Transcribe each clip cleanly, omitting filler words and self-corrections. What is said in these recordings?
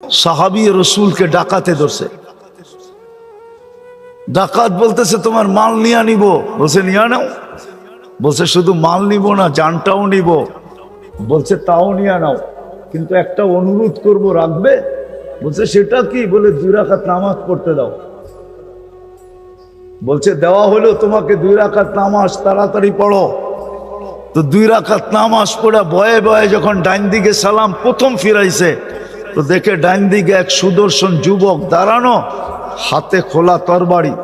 সাহাবী রসুলকে ডাকাতে ধরছে। ডাকাত বলতেছে তোমার মাল নিয়ে নিব। বলছে নিয়ে নাও। বলছে শুধু মাল নিব না, জানটাও নিব। বলছে তাও নিয়ে নাও, কিন্তু একটা অনুরোধ করব, রাখবে? বলছে সেটা কি? বলে 2 রাকাত নামাজ পড়তে দাও। বলছে দেওয়া হলো তোমাকে 2 রাকাত নামাজ, তাড়াতাড়ি পড়ো। তো 2 রাকাত নামাজ পড়া বয়ে বয়ে যখন ডাইন দিকে সালাম প্রথম ফিরাইছে, তো দেখে ডাইন দিকে এক সুদর্শন যুবক দাঁড়ানো, হাতে খোলা তরবারি,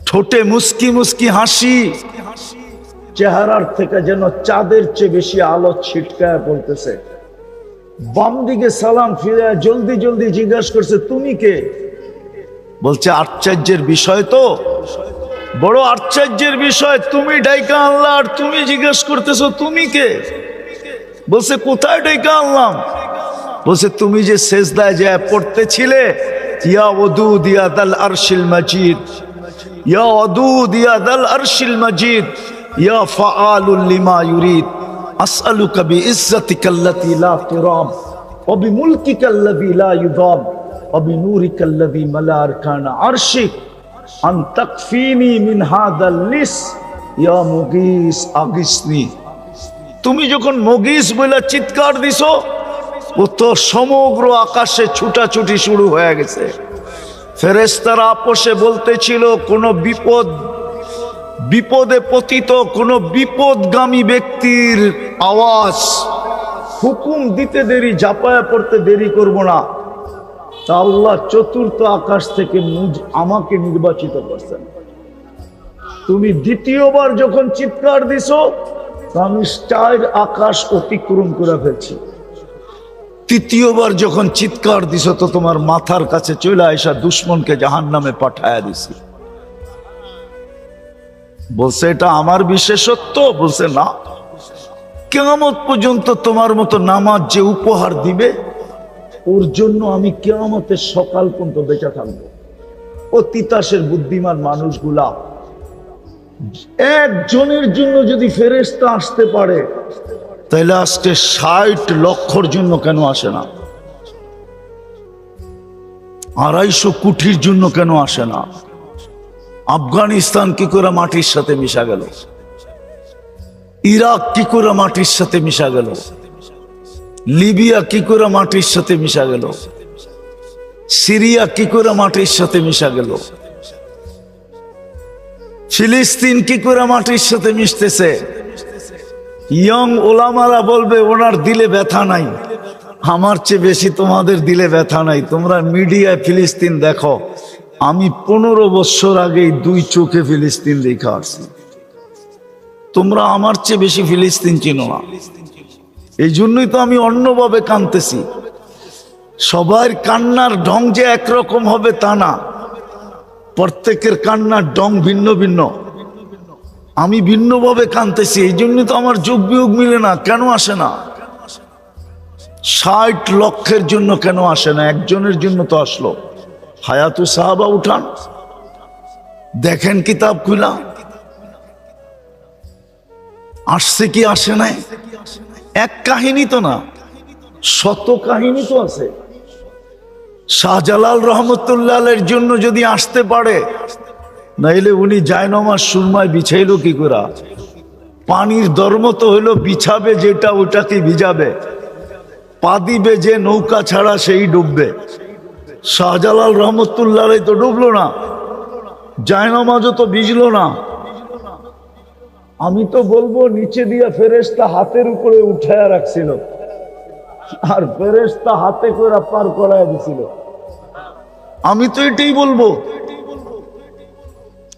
ঠোঁটে মুস্কি মুস্কি হাসি, চেহারার থেকে যেন চাঁদের চেয়ে বেশি আলো ছিটকায় পড়তেছে। বাম দিকে সালাম ফিরে জলদি জলদি জিজ্ঞাসা করছে তুমি কে? বলছে আশ্চর্যের বিষয় তো, বড় আশ্চর্যের বিষয়, তুমি ডাইকা আনলা আর তুমি জিজ্ঞেস করতেছো তুমি কে? বলছে কোথায় ডাইকা আনলাম? বলছে তুমি যে সেজদায় যায় পড়তেছিলে, ইয়া ওয়াদুদ ইয়া দাল আরশিল মাজিদ, ইয়া ওয়াদুদ ইয়া দাল আরশিল মাজিদ, ইয়া ফাআলুল লিমা ইউরিদ, আসআলুকা বিইজ্জাতিকাল্লাতী লা তুরাম ওয়া বিমুলকিকাল্লাযী লা ইউদাম ওয়া বিনূরিকাল্লাযী মালা আরকানা আরশিক আন তাকফিনি মিন হাদাল লিস ইয়া মুগীস আগিসনি। তুমি যখন মুগীস বলে চিৎকার দিছো, ও তো সমগ্র আকাশে ছুটাছুটি শুরু হয়ে গেছে। ফেরেশতারা আপোষে বলতেছিল কোন বিপদে পতিত কোন বিপদগামী ব্যক্তির আওয়াজ, হুকুম দিতে দেরি, ঝাঁপায়া পড়তে দেরি করব না। তা আল্লাহ চতুর্থ আকাশ থেকে আমাকে নির্বাচিত করছেন। তুমি দ্বিতীয়বার যখন চিৎকার দিছো, আমি 4 আকাশ অতিক্রম করে ফেলছি। তৃতীয়বার যখন চিৎকার দিছো, তো তোমার মাথার কাছে চলে আসা দুশ্মনকে জাহান্নামে পাঠায়া দিছি। বলছে এটা আমার বিশেষত্ব? বলছে না, কিয়ামত পর্যন্ত তোমার মতো নামাজ যে উপহার দিবে, ওর জন্য আমি কিয়ামতের সকাল পর্যন্ত বেঁচে থাকবো। ও তিতাসের বুদ্ধিমান মানুষগুলা, একজনের জন্য যদি ফেরেশতা আসতে পারে, তাহলে আজকে 60 লক্ষর জন্য কেন আসে না? 250 কোটির জন্য কেন আসে না? আফগানিস্তান কি করে মাটির সাথে মিশা গেল? ইরাক কি করে মাটির সাথে মিশা গেল? লিবিয়া কি করে মাটির সাথে মিশা গেল? সিরিয়া কি করে মাটির সাথে মিশা গেল? ফিলিস্তিন কি করে মাটির সাথে মিশতেছে? ইয়ং ওলামারা বলবে ওনার দিলে ব্যথা নাই। আমার চেয়ে বেশি তোমাদের দিলে ব্যথা নাই। তোমরা মিডিয়ায় ফিলিস্তিন দেখো, আমি 15 বছর আগেই 2 চোখে ফিলিস্তিন দেখে আসছি। তোমরা আমার চেয়ে বেশি ফিলিস্তিন চিনো না। এই জন্যই তো আমি অন্যভাবে কাঁদতেছি। সবার কান্নার ঢং যে একরকম হবে তা না, প্রত্যেকের কান্নার ঢং ভিন্ন ভিন্ন। আমি ভিন্নভাবে কাঁদতেছি, এই জন্য তো আমার যোগ বিয়োগ মিলে না। কেন আসে না? 60 লক্ষের জন্য কেন আসে না? একজনের জন্য তো আসলো। হায়াতু সাহাবা উঠান, দেখেন কিতাব খুলা, আসছে কি আসে নাই? এক কাহিনী তো না, শত কাহিনী তো আছে। শাহজালাল রহমতুল্লাহের জন্য যদি আসতে পারে, নাইলে উনি জায়নামাজ সুরমায় বিছাইলো কি করে? পানির ধর্ম তো হইলো বিছাবে যেটা ওটাকে ভিজাবে, পা দিবে যে নৌকা ছাড়া সেই ডুববে। শাহজালাল রহমতুল্লাহ তো ডুবলো না, জায়নামাজও তো ভিজলো না। আমি তো বলবো নিচে দিয়া ফেরেশতা হাতের উপরে উঠায়া রাখছিল, আর ফেরেশতা হাতে করে পার করায় দিছিল। আমি তো এটাই বলবো।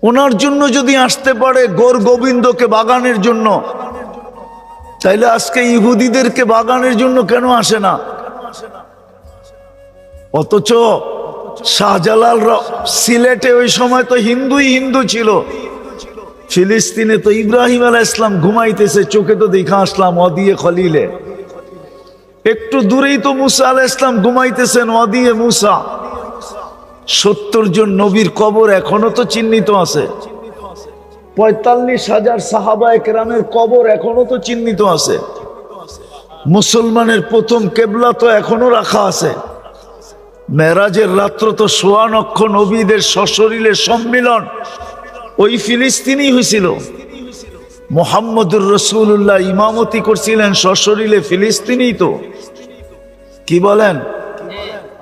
ওনার জন্য যদি আসতে পারে গোর গোবিন্দকে বাগানের জন্য, তাইলে আজকে ইহুদিদেরকে বাগানের জন্য কেন আসে না? অথচ শাহজালাল সিলেটে ওই সময় তো হিন্দুই হিন্দু ছিল। ফিলিস্তিনে তো ইব্রাহিম আলাইহিস সালাম ঘুমাইতেছে, চোখে তো দেখা আসলাম ওয়াদিয়ে খলিলে। একটু দূরেই তো মুসা আলাইহিস সালাম ঘুমাইতেছেন ওয়াদিয়ে মুসা। 70 জন নবীর কবর এখনো তো চিহ্নিত আছে। 45,000 সাহাবায়ে কেরামের কবর এখনো তো চিহ্নিত আছে। মুসলমানের প্রথম কেবলা তো এখনো রাখা আছে। মেরাজের রাত্র তো ১৬ লক্ষ নবীদের সশরীরে সম্মিলন ওই ফিলিস্তিনি হয়েছিল। মুহাম্মদুর রাসূলুল্লাহ ইমামতি করছিলেন সশরীরে ফিলিস্তিনি। তো কি বলেন?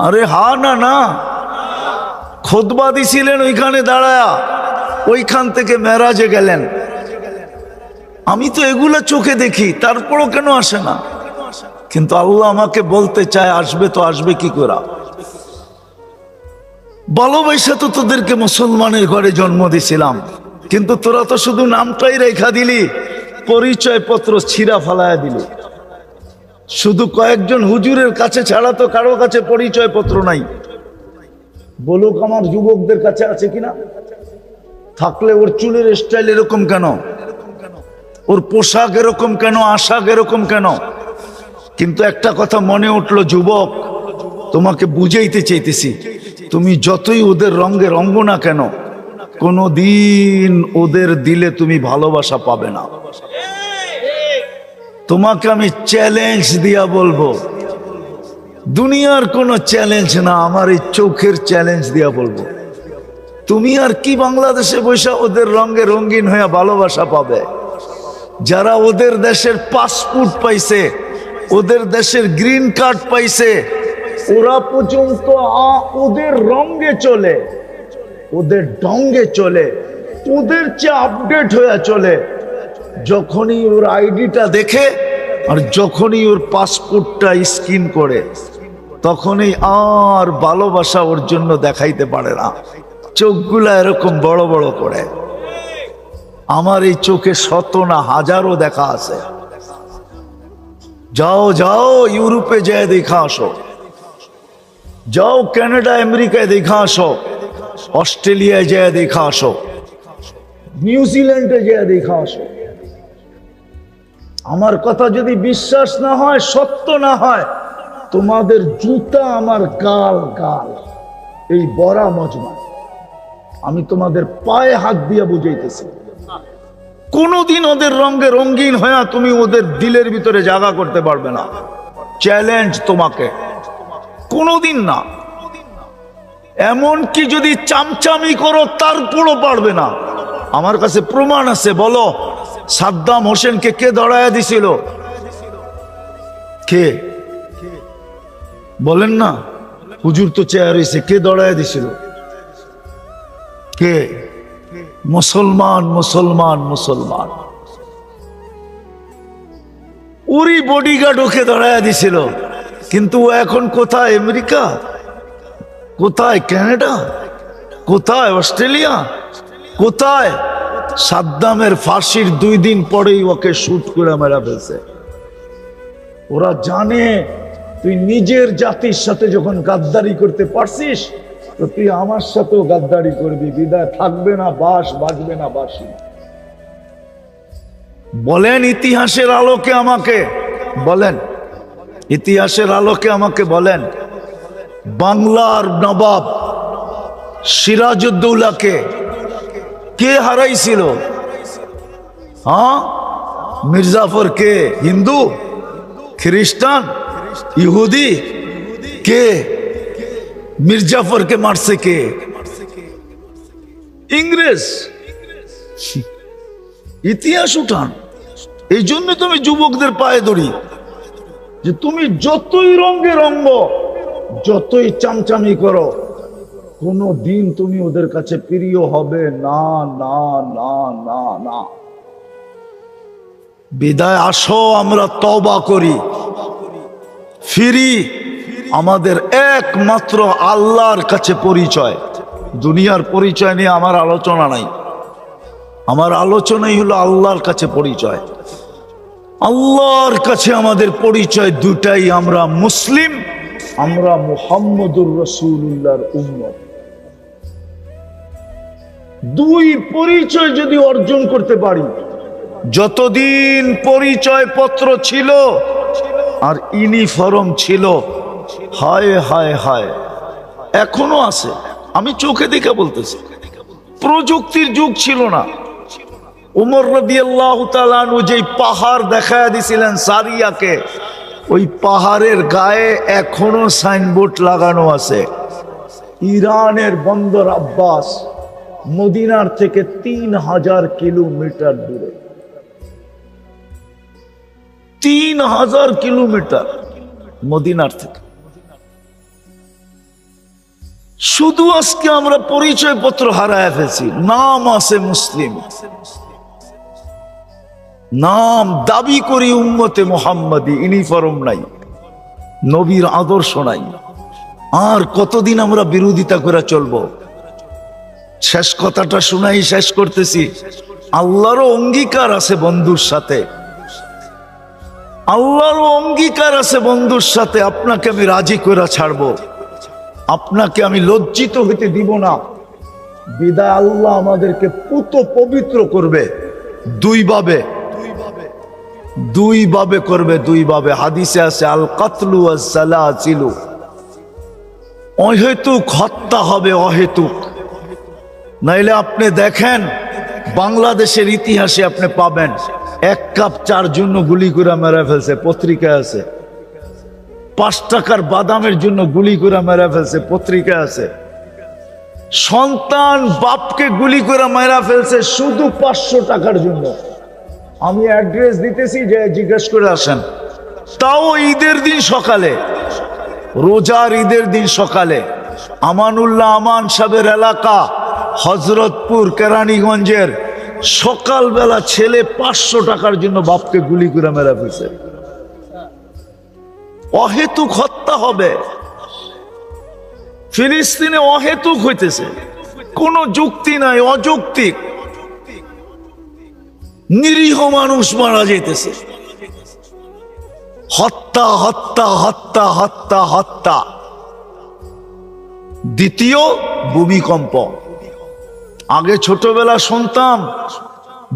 আরে হা না না, খুতবা দিছিলেন ওইখানে দাঁড়ায়া, ওইখান থেকে মেরাজে গেলেন। আমি তো এগুলা চোখে দেখি, তারপরও কেন আসে না? কিন্তু আল্লাহ আমাকে বলতে চায় আসবে, তো আসবে কি করে? ভালোবাসা তো তোদেরকে মুসলমানের ঘরে জন্ম দিছিলাম, কিন্তু তোরা তো শুধু নামটাই রেখা দিলি, পরিচয় পত্র ছিঁড়া ফালায়া দিলি। শুধু কয়েকজন হুজুরের কাছে ছাড়া তো কারো কাছে পরিচয় পত্র নাই। বলুক আমার যুবকদের কাছে আছে কিনা? থাকলে ওর চুলের স্টাইল এরকম কেন, ওর পোশাক এরকম কেন, আশাক এরকম কেন? কিন্তু একটা কথা মনে উঠলো, যুবক তোমাকে বুঝাইতে চাইতেছি, তুমি যতই ওদের রঙে রঙ্গ না কেন, কোনদিন ওদের দিলে তুমি ভালোবাসা পাবে না। তোমাকে আমি চ্যালেঞ্জ দিয়া বলবো, দুনিয়ার কোনো চ্যালেঞ্জ না, আমার এই চোখের চ্যালেঞ্জ দিয়া বলবো, তুমি আর কি বাংলাদেশে বসে ওদের রঙে রঙিন হয়ে ভালোবাসা পাবে? যারা ওদের দেশের পাসপোর্ট পাইছে, ওদের দেশের গ্রিন কার্ড পাইছে, ওরা পর্যন্ত ওদের রঙে চলে, ওদের ঢঙ্গে চলে, ওদের চেয়ে আপডেট হয়ে চলে। যখনই ওর আইডিটা দেখে আর যখনই ওর পাসপোর্টটা স্ক্যান করে, তখনই আর ভালোবাসা ওর জন্য দেখাইতে পারে না। চোখগুলা এরকম বড় বড় করে। আমার এই চোখে শত না হাজারও দেখা আছে। যাও যাও ইউরোপে যেয়ে দেখা আসো, যাও কানাডা আমেরিকায় দেখা আসো, অস্ট্রেলিয়ায় যেয়ে দেখা আসো, নিউজিল্যান্ডে যেয়ে দেখা আসো। আমার কথা যদি বিশ্বাস না হয়, সত্য না হয়, তোমাদের জুতা আমার গাল গাল, এই বড়া মজমা। আমি তোমাদের পায়ে হাত দিয়ে বুঝাইতেছি, কোনদিন ওদের রঙে রঙিন হয়ে তুমি ওদের দিলের ভিতরে জায়গা করতে পারবে না। চ্যালেঞ্জ তোমাকে, কোনদিন না। এমনকি যদি চামচামি করো তারপরও পারবে না। আমার কাছে প্রমাণ আছে। বলো, সাদ্দাম হোসেনকে কে দড়াইয়া দিছিল? কে বলেন না? হুজুর তো চেয়ার হয়েছে, কে দড়াইয়া দিছিল? কে? মুসলমান মুসলমান মুসলমান। ওরই বডিগার্ড ওকে দড়াইয়া দিছিল। কিন্তু ও এখন কোথায়? আমেরিকা? কোথায়? কানাডা? কোথায়? অস্ট্রেলিয়া? কোথায়? সাদ্দামের ফাঁসির 2 দিন পরেই ওকে শুট করে মেরা ফেলছে। ওরা জানে তুই নিজের জাতির সাথে যখন গাদ্দারি করতে পারছিস, তো তুই আমার সাথেও গাদ্দারি করবি। বিদায় থাকবে না বাস, বাজবে না বাসি। বলেন ইতিহাসের আলোকে আমাকে বলেন, ইতিহাসের আলোকে আমাকে বলেন, বাংলার নবাব সিরাজউদ্দৌলাকে কে হারাইছিল? হ্যাঁ, মির্জাফর কে? হিন্দু, খ্রিস্টান, ইহুদি? কে মির্জাফরকে মারছে? কে? ইংরেজ। ইতিহাস উঠান। এই জন্য তুমি যুবকদের পায়ে ধরি যে তুমি যতই রঙে রঙ্গ, যতই চামচামি করো, কোনো দিন তুমি ওদের কাছে প্রিয় হবে না না না না না। বিদায় আসো, আমরা তওবা করি, ফিরি। আমাদের একমাত্র আল্লাহর কাছে পরিচয়। দুনিয়ার পরিচয় নিয়ে আমার আলোচনা নাই। আমার আলোচনাই হলো আল্লাহর কাছে পরিচয়। আল্লাহর কাছে আমাদের পরিচয় দুটাই, আমরা মুসলিম, আমরা মুহাম্মদুর রাসূলুল্লাহর উম্মত। 2 পরিচয় যদি অর্জন করতে পারি, যতদিন পরিচয় পত্র ছিল আর ইউনিফর্ম ছিল, হায় হায় হায়, এখনো আছে। আমি চোখে দেখে বলতেছি, প্রযুক্তির যুগ ছিল না। ওমর রাদিয়াল্লাহু তাআলা আনহু যেই পাহাড় দেখায় দিছিলেন সারিয়াকে, ওই পাহাড়ের গায়ে এখনো সাইনবোর্ড লাগানো আছে, ইরানের বন্দর আব্বাস মদিনার থেকে 3000 কিলোমিটার দূরে। 3000 কিলোমিটার মদিনার থেকে। শুধু আজকে আমরা পরিচয় পত্র হারায় ফেলছি, নাম আছে মুসলিম, নাম দাবি করি উম্মতে মুহাম্মাদি, ইউনিফর্ম নাই, নবীর আদর্শ নাই। আর কতদিন আমরা বিরোধিতা করে চলবো? শেষ কথাটা শুনাই শেষ করতেছি। আল্লাহরও অঙ্গীকার আছে বন্ধুর সাথে, আল্লাহরও অঙ্গীকার আছে বন্ধুর সাথে। আপনাকে আমি রাজি করে ছাড়বো, আপনাকে আমি লজ্জিত হইতে দিব না। বিদায় আল্লাহ আমাদেরকে পুত পবিত্র করবে দুইভাবে, দুইভাবে করবে, দুইভাবে। হাদিসে আছে আল কাতলু ওয়াস সালাসিলু, অহেতুক হত্যা হবে, অহেতুক। নাইলে আপনি দেখেন বাংলাদেশের ইতিহাসে আপনি পাবেন 1 কাপ চার জন্য গুলি করে মেরে ফেলছে, পত্রিকায় আছে। 5 টাকার বাদামের জন্য গুলি করে মেরে ফেলছে, পত্রিকায় আছে। সন্তান বাপকে গুলি করে মেরা ফেলছে শুধু 500 টাকার জন্য। আমি অ্যাড্রেস দিতেছি, যে জিজ্ঞেস করে আসেন। তাও ঈদের দিন সকালে, রোজার ঈদের দিন সকালে। আমানুল্লাহ আমান সাহেবের এলাকা হযরতপুর কেরানীগঞ্জের সকালবেলা ছেলে 500 টাকার জন্য বাপকে গুলি করে মেরা ফেলছে। অহেতুক হত্যা হবে ফিলিস্তিনে, অহেতুক হইতেছে, কোনো যুক্তি নাই, অযৌক্তিক। নিরীহ মানুষ মারা যাইতেছে। হত্যা হত্যা হত্যা হত্যা হত্যা। দ্বিতীয় ভূমিকম্প। আগে ছোটবেলা শুনতাম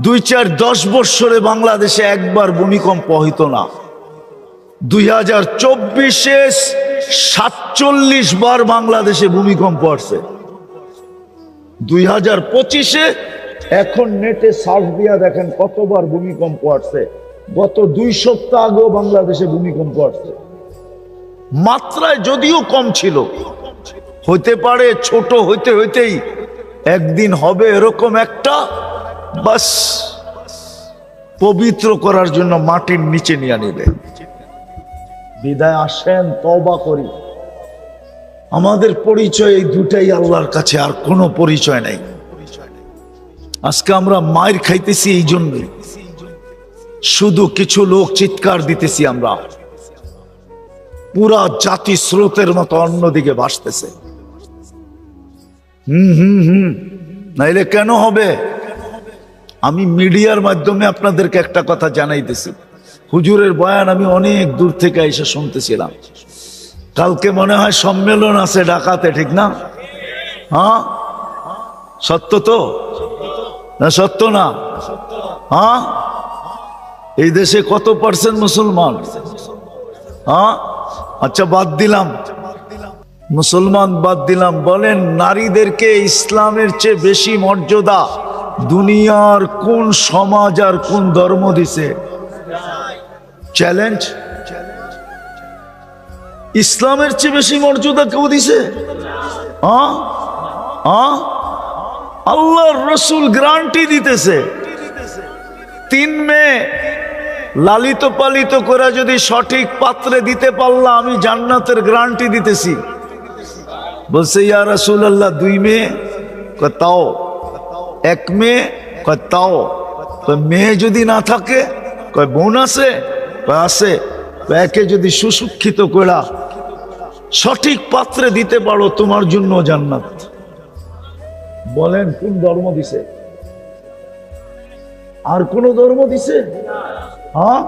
2-4-10 বৎসরে বাংলাদেশে একবার ভূমিকম্প হইতো না। 2024-এ 47 বার বাংলাদেশে ভূমিকম্প আসছে। 2025-এ এখন নেটে সার্চ দিয়া দেখেন কতবার ভূমিকম্প আসছে। গত 2 সপ্তাহ আগেও বাংলাদেশে ভূমিকম্প আসছে। মাত্রায় যদিও কম ছিল, হইতে পারে ছোট, হইতে হইতেই একদিন হবে এরকম একটা, বাস পবিত্র করার জন্য মাটির নিচে নিয়ে নিবে। বিদায় আসেন, তওবা করি। আমাদের পরিচয় এই দুটাই আল্লাহর কাছে, আর কোনো পরিচয় নাই। আজকে আমরা মায়ের খাইতেছি এই জন্যই, শুধু কিছু লোক চিৎকার দিতেছি, আমরা পুরা জাতি স্রোতের মতো অন্যদিকে ভাসতেছে। নাইলে কেন হবে? আমি মিডিয়ার মাধ্যমে আপনাদেরকে একটা কথা জানাইতেছি। হুজুরের বয়ান আমি অনেক দূর থেকে এসে শুনতেছিলাম। কালকে মনে হয় সম্মেলন আছে ঢাকাতে, ঠিক না? হ্যাঁ, সত্য তো না? সত্য না? হ্যাঁ, এই দেশে কত % মুসলমান? হ্যাঁ, আচ্ছা বাদ দিলাম, মুসলমান বাদ দিলাম। বলেন, নারীদেরকে ইসলামের চেয়ে বেশি মর্যাদা দুনিয়ার কোন সমাজ আর কোন ধর্ম দিছে? চ্যালেঞ্জ। ইসলামের চেয়ে বেশি মর্যাদা কেউ দিছে? হ্যাঁ হ্যাঁ, আল্লাহর রাসূল গ্যারান্টি দিতেছে, 3 মেয়ে লালিত পালিত করে যদি সঠিক পাত্রে দিতে পারলাম, আমি জান্নাতের গ্যারান্টি দিতেছি। বলছে, ইয়া রাসূলুল্লাহ 2 মেয়ে? কয় তাও। 1 মেয়ে? কয় তাও। মেয়ে যদি না থাকে? কয় বোন আছে? কয় আছে। একে যদি সুশিক্ষিত করা সঠিক পাত্রে দিতে পারো, তোমার জন্য জান্নাত। বলেন, কোন ধর্ম দিছে? আর কোন ধর্ম দিছে? হ্যাঁ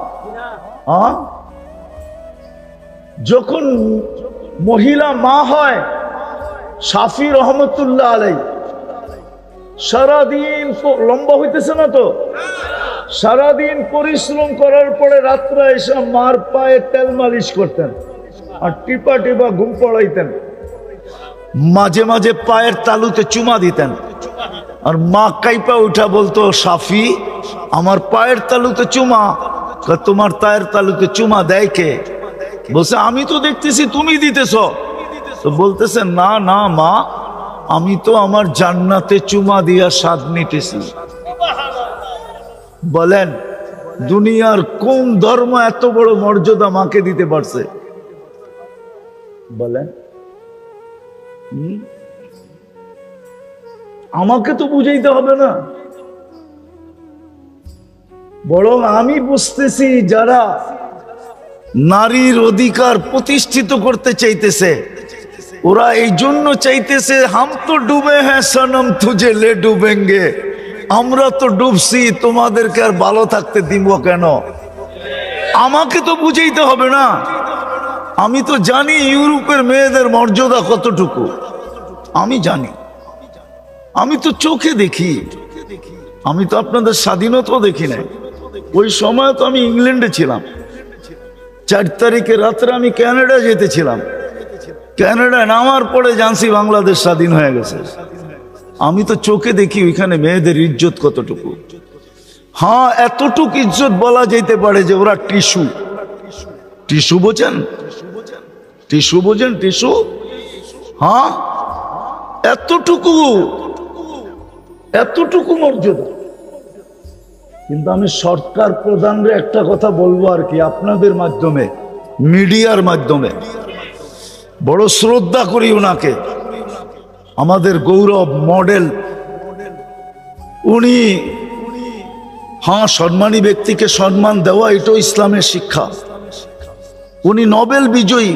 হ্যাঁ। যখন মহিলা মা হয়, শাফি রহমতুল্লাহ আলাই সারাদিন লম্বা হইতেছে না তো, সারাদিন পরিশ্রম করার পরে রাত্রে এসে মার পায়ে তেল মালিশ করতেন আর টিপা টিপা ঘুম পড়াইতেন। মাঝে মাঝে পায়ের তালুতে চুমা দিতেন, আর মা কাইপা উঠা বলতো, শাফি আমার পায়ের তালুতে চুমা। তোমার পায়ের তালুতে চুমা দেয় কে? বলছে আমি তো দেখতেছি তুমি দিতেছ। তো বলতেছে না না মা, আমি তো আমার জান্নাতে চুমা দিয়া স্বাদ নিতেছি। বলেন দুনিয়ার কোন ধর্ম এত বড় মর্যাদা মাকে দিতে পারছে? বলেন আমাকে তো বুঝাইতে হবে না, বরং আমি বুঝতেছি যারা নারীর অধিকার প্রতিষ্ঠিত করতে চাইতেছে ওরা এই জন্য চাইতেছে হাম তো ডুবে হ্যাঁ সনম তুঝে লে ডুবেঙ্গে, আমরা তো ডুবছি তোমাদেরকে আর ভালো থাকতে দিব কেন? আমাকে তো বুঝাইতে হবে না, আমি তো জানি ইউরোপের মেয়েদের মর্যাদা কতটুকু, আমি জানি, আমি তো চোখে দেখি, আমি তো আপনাদের স্বাধীনতাও দেখি নাই। ওই সময় তো আমি ইংল্যান্ডে ছিলাম, 4 তারিখে রাত্রে আমি কানাডা যেতেছিলাম, কানাডায় নামার পরে জানছি বাংলাদেশ স্বাধীন হয়ে গেছে। আমি তো চোখে দেখি ওইখানে মেয়েদের ইজ্জত কতটুকু। হ্যাঁ এতটুকু ইজ্জত বলা যেতে পারে যে ওরা টিস্যু, টিস্যু বোঝেন, টিস্যু বোঝেন, টিস্যু, হ্যাঁ এতটুকু, এতটুকু মর্যাদা। কিন্তু আমি সরকার প্রধানরে একটা কথা বলবো আর কি, আপনাদের মাধ্যমে, মিডিয়ার মাধ্যমে, বড় শ্রদ্ধা করি ওনাকে, আমাদের গৌরব মডেল উনি। হ্যাঁ সম্মানী ব্যক্তিকে সম্মান দেওয়া এটাও ইসলামের শিক্ষা। উনি নোবেল বিজয়ী।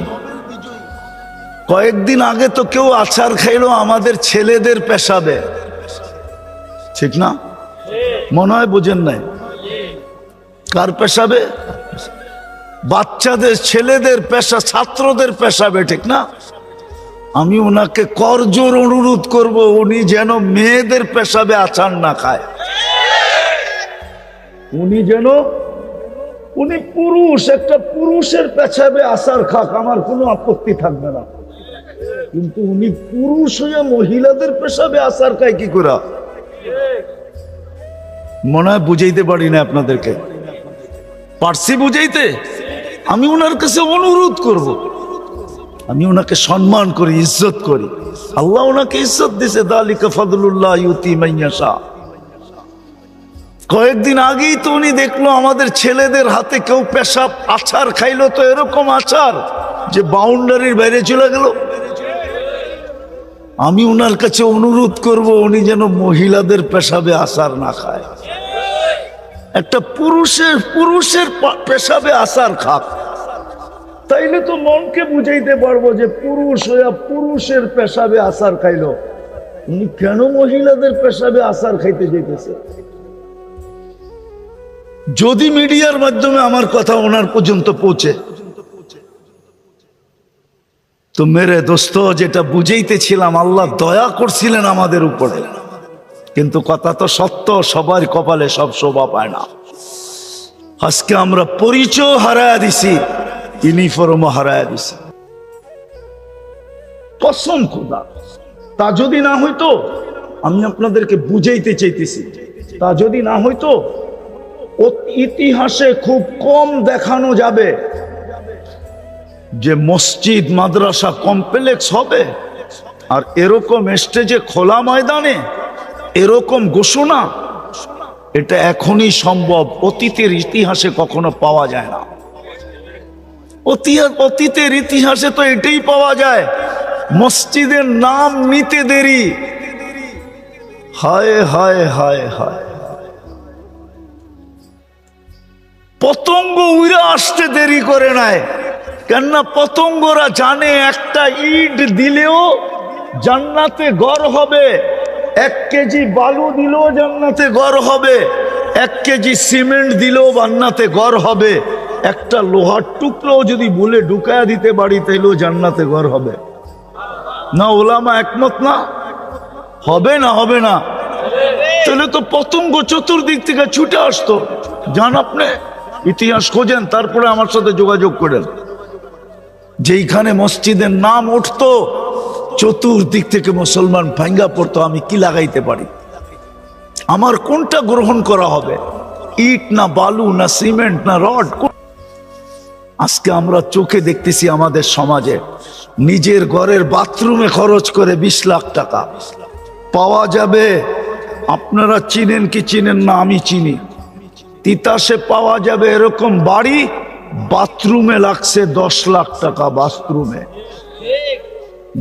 কয়েকদিন আগে তো কেউ আচার খাইলো আমাদের ছেলেদের পেশাবে, ঠিক না? মনে হয় বোঝেন নাই, কার পেশাবে? বাচ্চাদের, ছেলেদের পেশা, ছাত্রদের পেশাবে, ঠিক না? আমি ওনাকে করজোর অনুরোধ করব উনি যেন মেয়েদের পেশাবে আচার না খায়, উনি যেন, উনি পুরুষ, একটা পুরুষের পেশাবে আচার খাক, আমার কোনো আপত্তি থাকবে না, কিন্তু উনি পুরুষ হয়ে মহিলাদের পেশাবে আচার খায় কি করে? মনে হয় বুঝাইতে পারি না আপনাদেরকে, পারছি বুঝাইতে? আমি ওনার কাছে অনুরোধ করব, আমি ওনাকে সম্মান করি, ইজ্জত করি, আল্লাহ ওনাকে ইজ্জত দিয়েছে, যালিকা ফাদলুল্লাহ ইউতি মান ইয়াশা। কয়েকদিন আগেই তো উনি দেখলো আমাদের ছেলেদের হাতে কেউ পেশাব আচার খাইলো, তো এরকম আচার যে বাউন্ডারির বাইরে চলে গেল। আমি ওনার কাছে অনুরোধ করব উনি যেন মহিলাদের পেশাবে আচার না খায়, একটা পুরুষের পেশাবে আচার খাক, তাইলে তো মনকে বুঝাইতে পারবো যে পুরুষ হইয়া পুরুষের পেশাবে আচার খাইলো, উনি কেন মহিলাদের পেশাবে আচার খাইতে যেতেছে? যদি মিডিয়ার মাধ্যমে আমার কথা ওনার পর্যন্ত পৌঁছে, তো মেরে দোস্ত যেটা বুঝাইতেছিলাম, আল্লাহ দয়া করছিলেন আমাদের উপরে, কিন্তু কথা তো সত্য, সবার কপালে সব শোভা পায় না। আজকে আমরা পরিচয় হারায়া দিছি, ইউনিফর্মও হারায়া দিছি, কসম খোদা। তা যদি না হইতো, আমি আপনাদেরকে বুঝাইতে চাইতেছি, তা যদি না হইতো, ইতিহাসে খুব কম দেখানো যাবে যে মসজিদ মাদ্রাসা কমপ্লেক্স হবে আর এরকম স্টেজে খোলা ময়দানে এরকম ঘোষণা, এটা এখনই সম্ভব, অতীতের ইতিহাসে কখনো পাওয়া যায় না। অতীতের ইতিহাসে তো এটাই পাওয়া যায়, মসজিদের নাম নিতে দেরি, হায় হায় হায় হায়, পতঙ্গ উড়ে আসতে দেরি করে নাই, কেননা পতঙ্গরা জানে একটা ইট দিলেও জান্নাতে ঘর হবে, 1 কেজি বালু দিলেও জান্নাতে ঘর হবে, 1 কেজি সিমেন্ট দিলেও জান্নাতে ঘর হবে, একটা লোহার টুকরো যদি বলে ঢুকায়া দিতে পারি তাইলেও জান্নাতে ঘর হবে না? ওলামা একমত না? হবে না? হবে না? তাহলে তো পতঙ্গ চতুর্দিক থেকে ছুটে আসতো। জান আপনি ইতিহাস খোঁজেন, তারপরে আমার সাথে যোগাযোগ করেন, যেইখানে মসজিদের নাম উঠতো চতুর্দিক থেকে মুসলমান ভাঙ্গা পড়তো। আমি কি লাগাইতে পারি? আমার কোনটা গ্রহণ করা হবে? ইট না বালু না সিমেন্ট না রড? আজকে আমরা চোখে দেখতেছি আমাদের সমাজে নিজের ঘরের বাথরুমে খরচ করে 20 লাখ টাকা পাওয়া যাবে। আপনারা চিনেন কি চিনেন না আমি চিনি, তিতাসে পাওয়া যাবে এরকম বাড়ি, বাথরুমে লাগছে 10 লাখ টাকা বাথরুমে।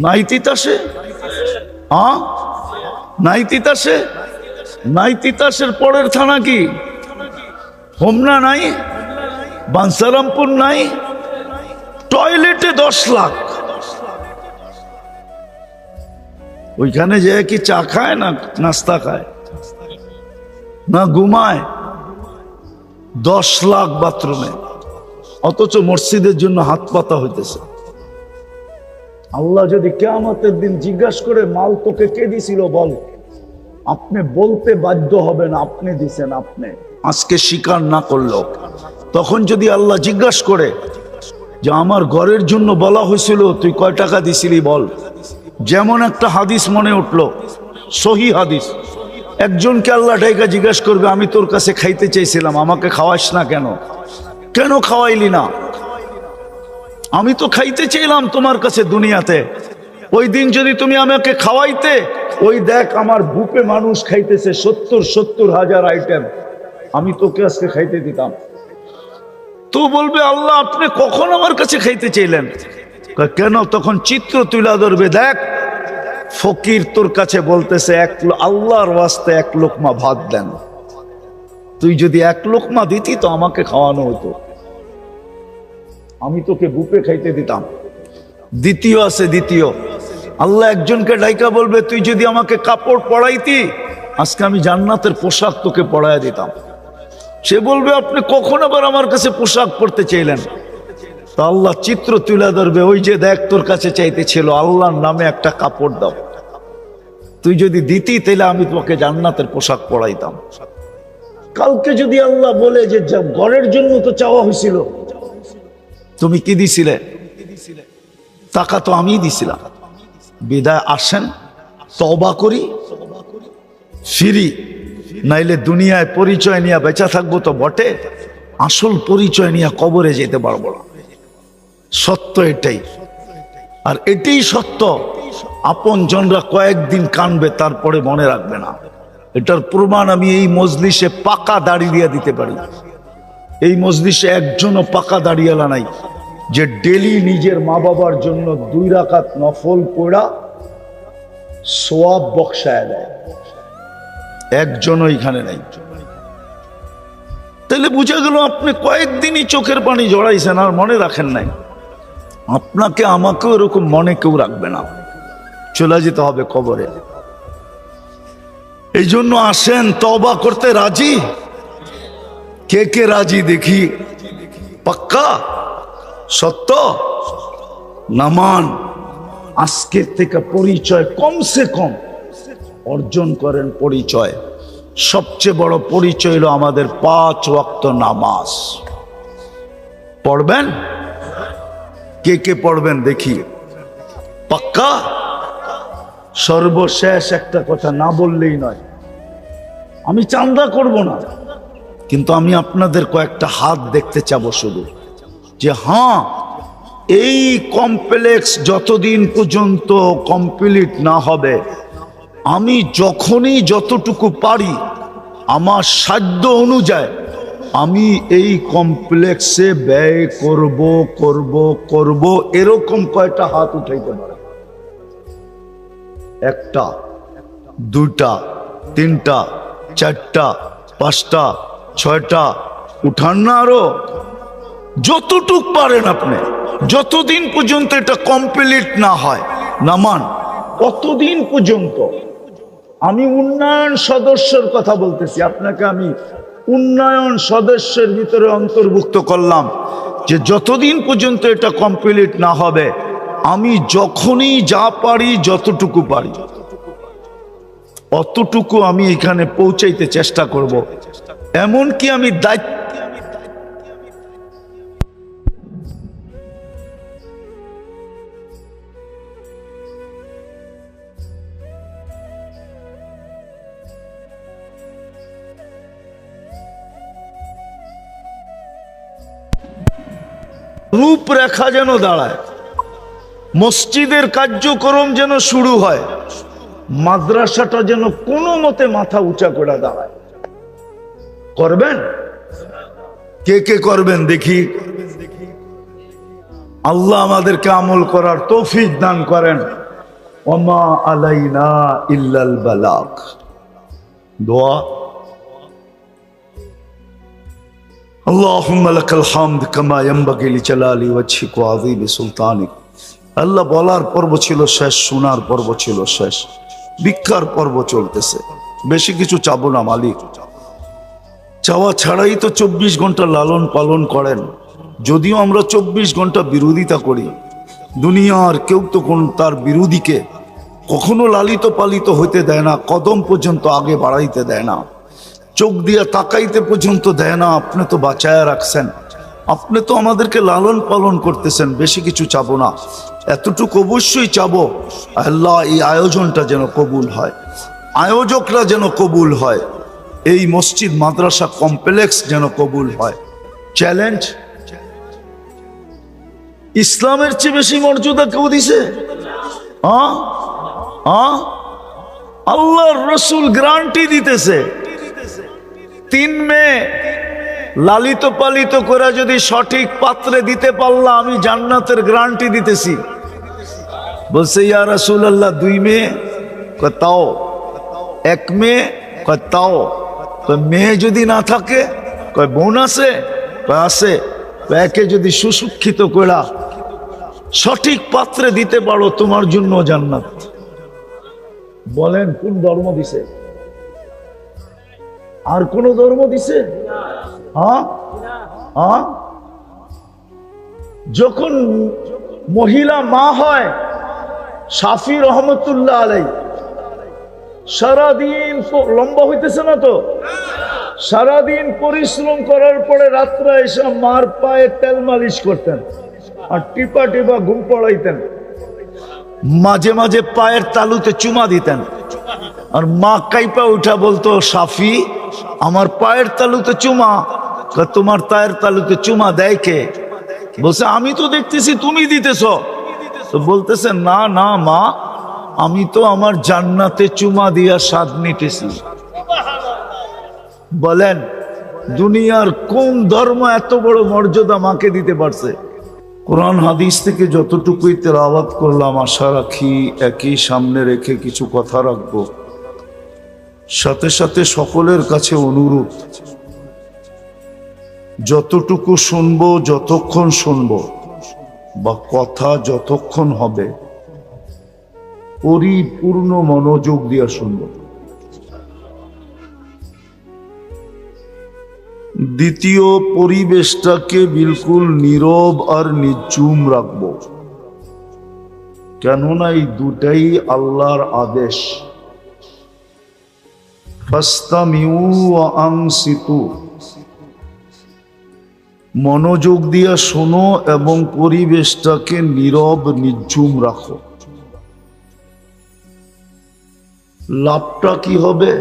নাই তিতাসে? নাই তিতাসে? নাই তিতাসের পরের থানা কি হোমনা নাই? বাঞ্ছারামপুর নাই? টয়লেটে 10 লাখ। ওইখানে যে কি চা খায় না নাস্তা খায় না ঘুমায়? 10 লাখ বাথরুমে, অথচ মসজিদের জন্য হাত পাতা হইতেছে। আল্লাহ যদি কিয়ামতের দিন জিজ্ঞাসা করে মাল তোকে কে দিছিল বল, আপনি বলতে বাধ্য হবেন আপনি দিছেন। আপনি আজকে স্বীকার না করলো, তখন যদি আল্লাহ জিজ্ঞাসা করে যে আমার ঘরের জন্য বলা হয়েছিল তুই কয় টাকা দিছিলি বল। যেমন একটা হাদিস মনে উঠলো, সহি হাদিস, একজনকে আল্লাহ ডাইকা জিজ্ঞাসা করবে আমি তোর কাছে খাইতে চাইছিলাম, আমাকে খাওয়াস না কেন? কেন খাওয়াইলি না? আমি তো খাইতে চাইলাম তোমার কাছে দুনিয়াতে, ওই দিন যদি তুমি আমাকে খাওয়াইতে, ওই দেখ আমার বুকে মানুষ খাইতেছে 70 হাজার আইটেম, আমি তোকে আজকে খাইতে দিতাম। তো বলবে আল্লাহ আপনি কখন আমার কাছে খাইতে চাইলেন? কেন? তখন চিত্র তুলা ধরবে, দেখ ফকির তোর কাছে বলতেছে আল্লাহর ওয়াস্তে 1 লোকমা ভাত দেন, তুই যদি 1 লোকমা দিতি তো আমাকে খাওয়ানো হতো, আমি তোকে বুকে খাইতে দিতাম। দ্বিতীয় আছে, দ্বিতীয় আল্লাহ একজনকে ডাইকা বলবে তুই যদি আমাকে কাপড় পরাইতি আজকে আমি জান্নাতের পোশাক তোকে পরাইয়া দিতাম। সে বলবে আপনি কখন আবার আমার কাছে পোশাক পরতে চাইলেন? তা আল্লাহ চিত্র তুলে ধরবে, ওই যে দেখ তোর কাছে চাইতে ছিল আল্লাহর নামে একটা কাপড় দাও, তুই যদি দিতি তাহলে আমি তোকে জান্নাতের পোশাক পরাইতাম। কালকে যদি আল্লাহ বলে যে ঘরের জন্য তো চাওয়া হয়েছিল, তুমি কি দিছিলে? টাকা তো আমি দিছিলাম। বিদায় আসেন, তওবা করি, ফিরি, নাইলে দুনিয়ায় পরিচয় নিয়ে বেঁচে থাকবো তো বটে, আসল পরিচয় নিয়ে কবরে যেতে পারবো না। সত্য এটাই, আর এটাই সত্য। আপন জনরা কয়েকদিন কানবে, তারপরে মনে রাখবে না। এটার প্রমাণ আমি এই মজলিসে পাকা দাড়ি দিয়ে দিতে পারি। এই মজলিসে একজনও পাকা দাড়িওয়ালা নাই যে ডেলি নিজের মা বাবার জন্য 2 রাকাত নফল পড়া সওয়াব বক্সায় দেয়, একজনও এখানে নাই। তাহলে বুঝা গেল আপনি কয়েকদিনই চোখের পানি জড়াইছেন আর মনে রাখেন নাই। আপনাকে আমাকেও এরকম মনে কেউ রাখবে না, চলে যেতে হবে কবরে। এই জন্য আসেন, তওবা করতে রাজি? কে কে রাজি দেখি? পাক্কা সত্য? নামান আজকের থেকে পরিচয় কমসে কম অর্জন করেন। পরিচয়, সবচেয়ে বড় পরিচয় হলো আমাদের 5 ওয়াক্ত নামাজ পড়বেন। কে কে পড়বেন দেখি? পাক্কা? সর্বশেষ একটা কথা না বললেই নয়, আমি চান্দা করব না, কিন্তু আমি আপনাদের কয়েকটা হাত দেখতে চাবো শুধু, যে হ্যাঁ এই কমপ্লেক্স যতদিন পর্যন্ত কমপ্লিট না হবে, আমি যখনই যতটুকু পারি আমার সাধ্য অনুযায়ী আমি এই কমপ্লেক্সে ব্যয় করব করব করব। এরকম কয়টা হাত উঠাইতে পারে? 1টা, 2টা, 3টা, 4টা, 5টা, 6টা, উঠান না আরো যতটুক পারেন আপনি। যতদিন পর্যন্ত এটা কমপ্লিট না হয় নামান, কতদিন পর্যন্ত। আমি উন্নয়ন সদস্যের কথা বলতেছি, আপনাকে আমি উন্নয়ন সদস্যের ভিতরে অন্তর্ভুক্ত করলাম, যে যতদিন পর্যন্ত এটা কমপ্লিট না হবে আমি যখনই যা পারি, যতটুকু পারি অতটুকু আমি এখানে পৌঁছাইতে চেষ্টা করব। এমনকি আমি দায়িত্ব রূপরেখা যেন দাঁড়ায়, মসজিদের কার্যক্রম যেন শুরু হয়, মাদ্রাসাটা যেন কোনো মতে মাথা উঁচা করে দাঁড়ায়। করবেন? কে কে করবেন দেখি? আল্লাহ আমাদেরকে আমল করার তৌফিক দান করেন। ওমা আলাইনা ইল্লাল বালাগ। দোয়া। আল্লাহুম্মা লাকাল হামদ কামা ইয়ানবাগি লিজালালি ওয়াজহিক ওয়া আযীমি সুলতানিক। আল্লাহ বলার পর্ব ছিল শেষ, শোনার পর্ব ছিল শেষ, ভিক্ষার পর্ব চলতেছে। বেশি কিছু চাবো না মালিক। চাওয়া ছাড়াই তো 24 ঘন্টা লালন পালন করেন। যদিও আমরা 24 ঘন্টা বিরোধিতা করি, দুনিয়ার কেউ তো কোন তার বিরোধীকে কখনো লালিত পালিত হইতে দেয় না, কদম পর্যন্ত আগে বাড়াইতে দেয় না, চোখ দিয়া তাকাইতে পর্যন্ত দেয় না। আপনি তো বাঁচায়া রাখছেন, আপনি তো আমাদেরকে লালন পালন করতেছেন। বেশি কিছু চাবো না, এতটুকু অবশ্যই চাবো, আল্লাহ এই আয়োজনটা যেন কবুল হয়, আয়োজকরা যেন কবুল হয়, এই মসজিদ মাদ্রাসা কমপ্লেক্স যেন কবুল হয়। চ্যালেঞ্জ। ইসলামের চেয়ে বেশি মর্যাদা কেউ দিছে? আল্লাহর রসুল গ্যারান্টি দিতেছে, 3 মেয়ে লালিত পালিত করে যদি সঠিক পাত্রে দিতে পারলাম আমি জান্নাতের গ্যারান্টি দিতেছি। বলছে ইয়া রাসূলুল্লাহ 2 মেয়ে? কয় তাও। 1 মেয়ে? কয় তাও। মেয়ে যদি না থাকে? কয় বোন আছে? কয় আছে। একে যদি সুশিক্ষিত করা সঠিক পাত্রে দিতে পারো তোমার জন্য জান্নাত। বলেন কোন ধর্ম দিছে? আর কোন ধর্ম দিছে? যখন মহিলা মা হয়, শাফি রহমতুল্লাহ আলাইহি সারাদিন লম্বা হইতেছে না তো, সারাদিন পরিশ্রম করার পরে রাত্রে এসে মার পায়ে তেল মালিশ করতেন আর টিপা টিপা ঘুম পড়াইতেন। মাঝে মাঝে পায়ের তালুতে চুমা দিতেন, আর মা কাইপা উঠা বলতো শাফি আমার পায়ের তালুতে চুমা। তোমার পায়ের তালুতে চুমা দেয় কে? বলছে আমি তো দেখতেছি তুমি দিতেছ। তো বলতেছে না না মা, আমি তো আমার জান্নাতে চুমা দিয়া স্বাদ নিতেছি। বলেন দুনিয়ার কোন ধর্ম এত বড় মর্যাদা মাকে দিতে পারছে? কোরআন হাদিস থেকে যতটুকুই তেলাওয়াত করলাম, আশা রাখি একই সামনে রেখে কিছু কথা রাখবো। সাথে সাথে সকলের কাছে অনুরোধ, যতটুকু শুনবো, যতক্ষণ শুনবো বা কথা যতক্ষণ হবে, পরিপূর্ণ মনোযোগ দিয়ে শুনবো। দ্বিতীয়, পরিবেশটাকে বিলকুল নীরব আর নিঝুম রাখবো, কেননা এই দুটাই আল্লাহর আদেশ। ফাস্তামিউ ওয়া আনসিতু, মনোযোগ দিয়া শোনো এবং পরিবেশটাকে নীরব নিঝুম রাখো। লাভটা কি হবে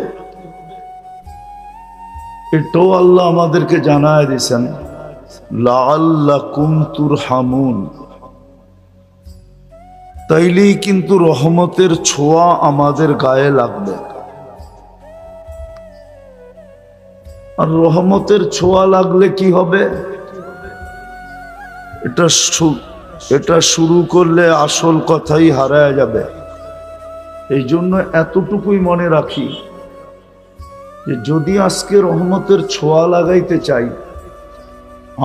এটাও আল্লাহ আমাদেরকে জানায় দিয়েছেন, লাআল্লাকুম তুরহামুন। তাইলেই কিন্তু রহমতের ছোঁয়া আমাদের গায়ে লাগবে। আর রহমতের ছোঁয়া লাগলে কি হবে? এটা শুরু করলে আসল কথাই হারায় যাবে। এই জন্য এতটুকুই মনে রাখি যে যদি আজকে রহমতের ছোঁয়া লাগাইতে চাই,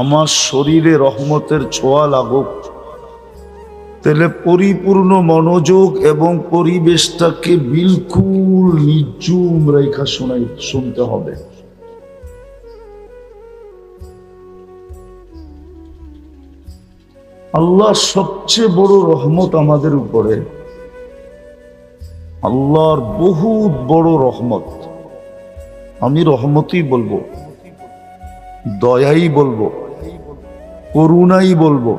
আমার শরীরে রহমতের ছোঁয়া লাগুক, তাহলে পরিপূর্ণ মনোযোগ এবং পরিবেশটাকে বিলকুল নিঝুম রেখা শুনতে হবে। আল্লাহর সবচেয়ে বড় রহমত আমাদের উপরে, আল্লাহর বহুত বড় রহমত। আমি রহমতই বলবো, দয়াই বলবো, করুণাই বলবো,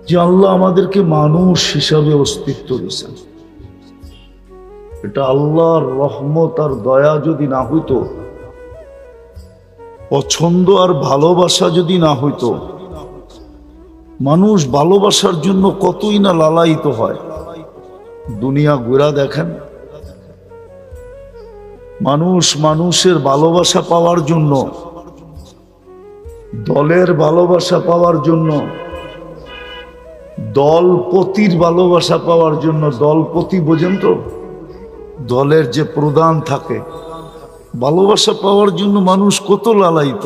যে আল্লাহ আমাদেরকে মানুষ হিসাবে অস্তিত্ব দিয়েছেন। এটা আল্লাহর রহমত আর দয়া যদি না হইতো, পছন্দ আর ভালোবাসা যদি না হইতো, মানুষ ভালোবাসার জন্য কতই না লালায়িত হয়। দুনিয়া ঘুরা দেখেন, মানুষ মানুষের ভালোবাসা পাওয়ার জন্য, দলের ভালোবাসা পাওয়ার জন্য, দলপতির ভালোবাসা পাওয়ার জন্য, দলপতি বোঝেন তো, দলের যে প্রধান থাকে, ভালোবাসা পাওয়ার জন্য মানুষ কত লালায়িত।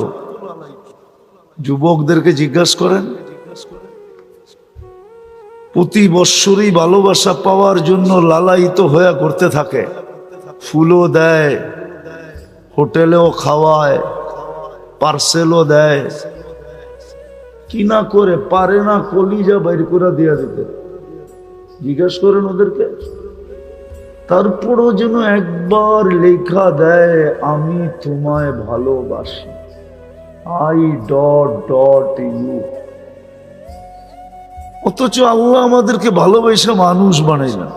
যুবকদেরকে জিজ্ঞাসা করেন, প্রতি বৎসরই ভালোবাসা পাওয়ার জন্য লালায়িত হয়ে করতে থাকে। ফুলও দেয়, হোটেলেও খাওয়ায়, পার্সেলও দেয়, কি না করে পারে না কলিজা বাইর করে দিয়া দিতে। জিজ্ঞাসা করেন ওদেরকে। তারপরও যেন একবার লেখা দেয়, আমি তোমায় ভালোবাসি, I.ইউ। অথচ আল্লাহ আমাদেরকে ভালোবাসা মানুষ বানাইলেন,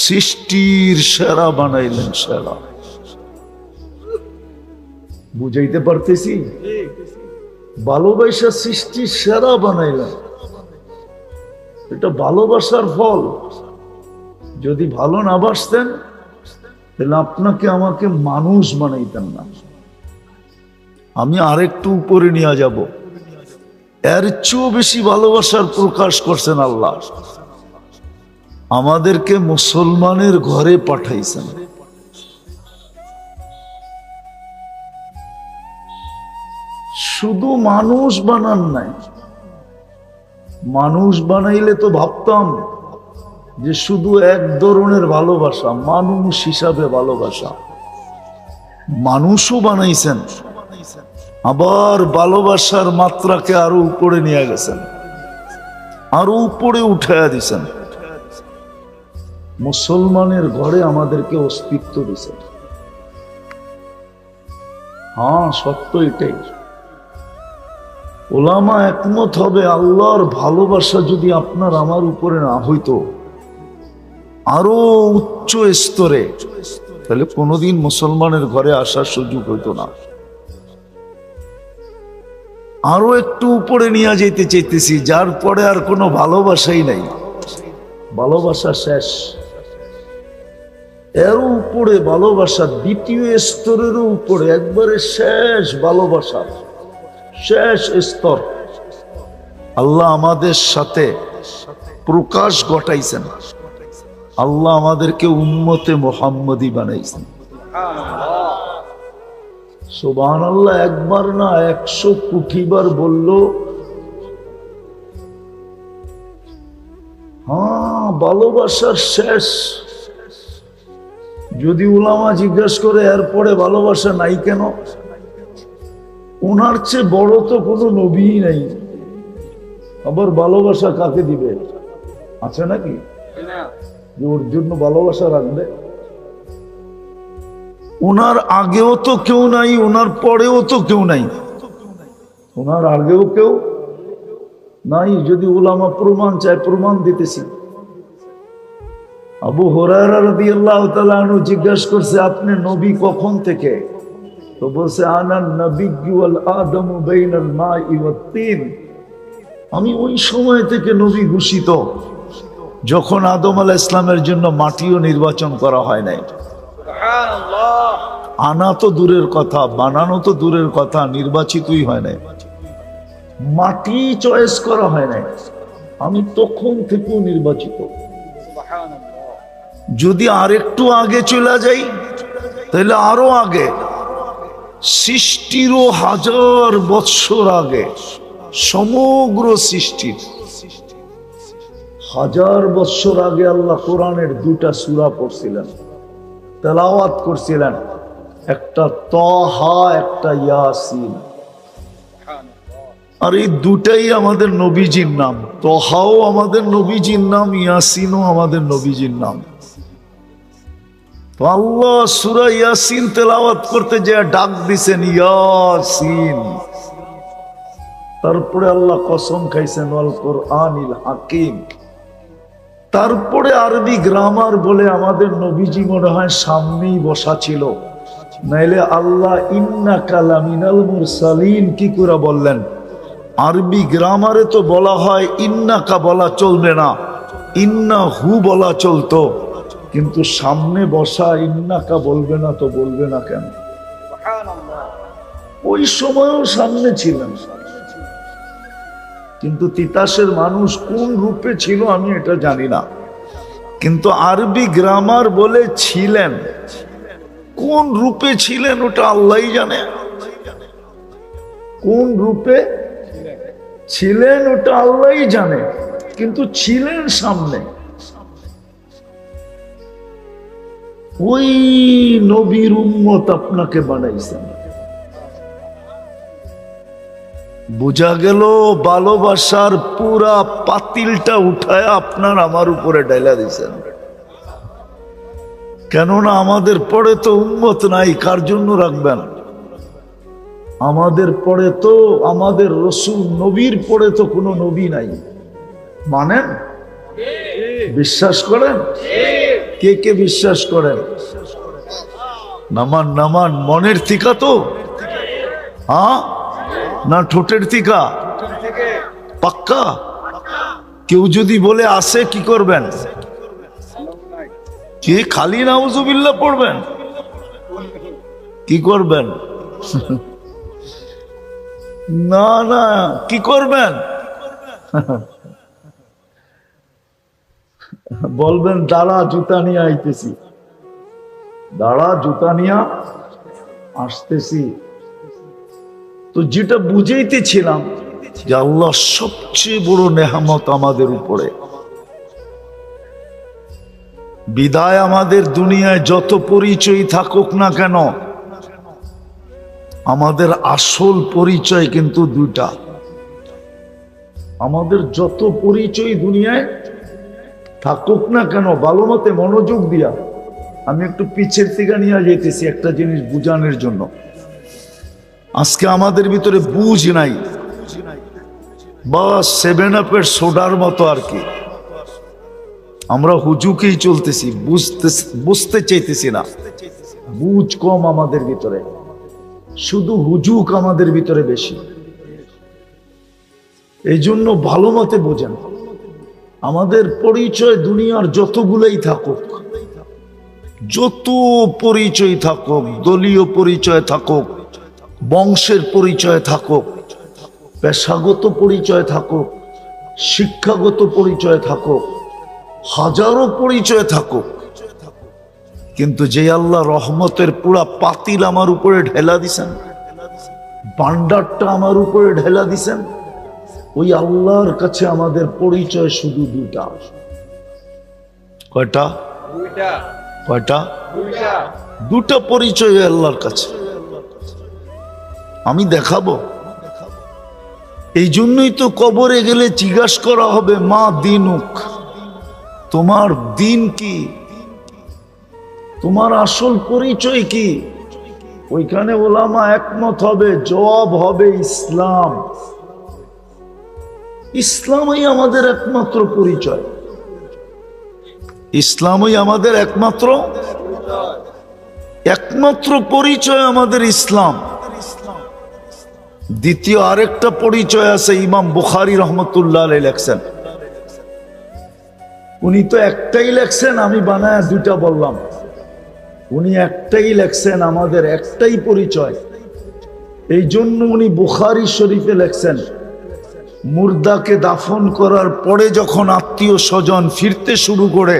সৃষ্টির সেরা বানাইলেন, সেরা। বুঝাইতে পারতেছি? ভালোবাসা সৃষ্টির সেরা বানাইলেন, এটা ভালোবাসার ফল। যদি ভালো না বাসতেন তাহলে আপনাকে আমাকে মানুষ বানাইতেন না। আমি আরেকটু উপরে নিয়ে যাব, এর চেয়েও বেশি ভালোবাসার প্রকাশ করছেন আল্লাহ। আমাদেরকে মুসলমানের ঘরে পাঠাইছেন। শুধু মানুষ বানান নাই। মানুষ বানাইলে তো ভাবতাম যে শুধু এক ধরনের ভালোবাসা, মানুষ হিসাবে ভালোবাসা। মানুষও বানাইছেন, আবার ভালোবাসার মাত্রাকে আরো উপরে নিয়ে গেছেন, আরো উপরে উঠাইয়া দিছেন। মুসলমানের ঘরে আমাদেরকে অস্তিত্ব দিছেন। হ্যাঁ, সত্য এটাই। ওলামা একমত হবে, আল্লাহর ভালোবাসা যদি আপনার আমার উপরে না হইতো আরো উচ্চ স্তরে, তাহলে কোনোদিন মুসলমানের ঘরে আসার সুযোগ হইতো না। আরো একটু উপরে নিয়ে যেতে চাইতেছি, যার পরে আর কোনো ভালোবাসাই নাই, ভালোবাসা শেষ। এর উপরে ভালোবাসা, দ্বিতীয় স্তরেরও উপরে, একবারে শেষ ভালোবাসা, শেষ স্তর। আল্লাহ আমাদের সাথে প্রকাশ ঘটাইছেন। আল্লাহ আমাদেরকে উম্মতে মুহাম্মদী বানাইছেন। সুবহানাল্লাহ। একবার না 100 কোটি বার বলল। হ্যাঁ, ভালোবাসার শেষ। যদি উলামা জিজ্ঞাসা করে এরপরে ভালোবাসা নাই কেন, ওনার চেয়ে বড় তো কোনো নবীই নাই, আবার ভালোবাসা কাকে দিবে? আছে নাকি যে ওর জন্য ভালোবাসা রাখবে? ওনার আগেও তো কেউ নাই, ওনার পরেও তো কেউ নাই। ওনার আগেও কেউ নাই। যদি উলামা প্রমাণ চায়, প্রমাণ দিতেছি। আবু হুরায়রা রাদিয়াল্লাহু তাআলা আনহু জিজ্ঞাসা করছে, আপনি নবী কখন থেকে? তো বলছে, আনান নবিয়্যু ওয়াল আদমু বাইনাল মাই ওয়াত তিন। আমি ওই সময় থেকে নবী ঘোষিত যখন আদম আলাইহিস সালামের জন্য মাটিও নির্বাচন করা হয় নাই। সুবহানাল্লাহ। আনা তো দূরের কথা, বানানো তো দূরের কথা, নির্বাচিতই হয় নাই, মাটি চয়েস করা হয় নাই। আমি তখন থেকেও নির্বাচিত। সুবহানাল্লাহ। যদি আরেকটু আগে চলে যাই তাহলে আরো আগে, সৃষ্টিরও 1000 বৎসর আগে, সমগ্র সৃষ্টির 1000 বৎসর আগে আল্লাহ কোরআনের 2টা সূরা পড়ছিলেন, তেলাওয়াত করছিলেন। একটা তাহা, একটা ইয়াসিন। আর এই দুটাই আমাদের নবীজির নাম। তাহাও আমাদের নবীজির নাম, ইয়াসিনও আমাদের নবীজির নাম। তো আল্লাহ সূরা ইয়াসিন তেলাওয়াত করতে যে ডাক দিছেন, ইয়াসিন। তারপরে আল্লাহ কসম খাইছেন, ওয়াল কোরআনিল হাকিম। তারপরে আরবি গ্রামার বলে আমাদের নবীজি মনে হয় সামনেই বসা ছিল, নাইলে আল্লাহ ইন্নাকা লামিনাল মুরসালিন কি করে বললেন? আরবি গ্রামারে তো বলা হয় ইন্নাকা বলা চলবে না, ইন্না হু বলা চলতো, কিন্তু সামনে বসা ইন্নাকা বলবে না তো বলবে না কেন? ওই সময়ও সামনে ছিলেন, কিন্তু তিতাসের মানুষ কোন রূপে ছিল আমি এটা জানি না, কিন্তু আরবি গ্রামার বলে ছিলেন, কোন রূপে ছিলেন ওটা আল্লাহই জানে। কোন রূপে ছিলেন ওটা আল্লাহই জানে, কিন্তু ছিলেন সামনে। ওই নবীর উম্মত আপনাকে বানাইছেন। বোঝা গেল ভালোবাসার পুরা পাতিলটা উঠায় আপনার আমার উপরে ডাইলা দিছেন। কেননা আমাদের পরে তো উম্মত নাই, কার জন্য রাখবেন? আমাদের পরে তো, আমাদের রসূল নবীর পরে তো কোনো নবী নাই। মানেন? বিশ্বাস করেন? কে কে বিশ্বাস করেন? নামান নামান, মনের থিকা তো, হ্যাঁ না ঠোঁটের থিকা? পাক্কা? কেউ যদি বলে আসে কি করবেন? কি খালি নাউজুবিল্লাহ পড়বেন? কি করবেন? না না, কি করবেন? বলবেন দাঁড়া জুতা নিয়ে আইতেছি, দাঁড়া জুতা নিয়ে আসতেছি। তো যেটা বুঝাইতেছিলাম যে আল্লাহ সবচেয়ে বড় নেয়ামত আমাদের উপরে। বিদায় আমাদের দুনিয়ায় যত পরিচয় থাকুক না কেন, আমাদের আসল পরিচয় কিন্তু দুইটা। আমাদের যত পরিচয় দুনিয়ায় থাকুক না কেন, ভালো মতে মনোযোগ দিয়া আমি একটু পিছের থেকে নিয়ে যেতেছি একটা জিনিস বুঝানোর জন্য। আজকে আমাদের ভিতরে বুঝ নাই, বা 7-আপের সোডার মতো আর কি। আমরা হুজুকেই চলতেছি, বুঝতে চাইতেছি না। বুঝ কম আমাদের ভিতরে, শুধু হুজুক আমাদের ভিতরে বেশি। এই জন্য ভালো মতে বোঝেন, আমাদের পরিচয় দুনিয়ার যতগুলোই থাকুক, যত পরিচয় থাকুক, দলীয় পরিচয় থাকুক, বংশের পরিচয় থাকুক, পেশাগত পরিচয় থাকুক, শিক্ষাগত পরিচয় থাকুক, হাজারো পরিচয় থাকুক, কিন্তু যে আল্লাহ রহমতের পুরা পাতিল আমার উপরে ঢেলা দিছেন, ভান্ডারটা আমার উপরে ঢেলা দিছেন, ওই আল্লাহর কাছে আমাদের পরিচয় শুধু দুটা। কয়টা? কয়টা? দুটা পরিচয় আল্লাহর কাছে। আমি দেখাবো। এই জন্যই তো কবরে গেলে জিজ্ঞাসা করা হবে, মা দিনুক, তোমার দিন কি, তোমার আসল পরিচয় কি? ওইখানে ওলামা একমত হবে, জবাব হবে ইসলাম। ইসলামই আমাদের একমাত্র পরিচয়, ইসলামই আমাদের একমাত্র পরিচয় আমাদের ইসলাম। দ্বিতীয় আরেকটা পরিচয় আছে, ইমাম বুখারী রহমতুল্লাহ আলাইহি লেখছেন। উনি তো একটাই লেখছেন, আমি বানায় দুইটা বললাম। উনি একটাই লেখছেন, আমাদের একটাই পরিচয়। এই জন্য উনি বুখারী শরীফে লেখছেন, মুর্দাকে দাফন করার পরে যখন আত্মীয় স্বজন ফিরতে শুরু করে,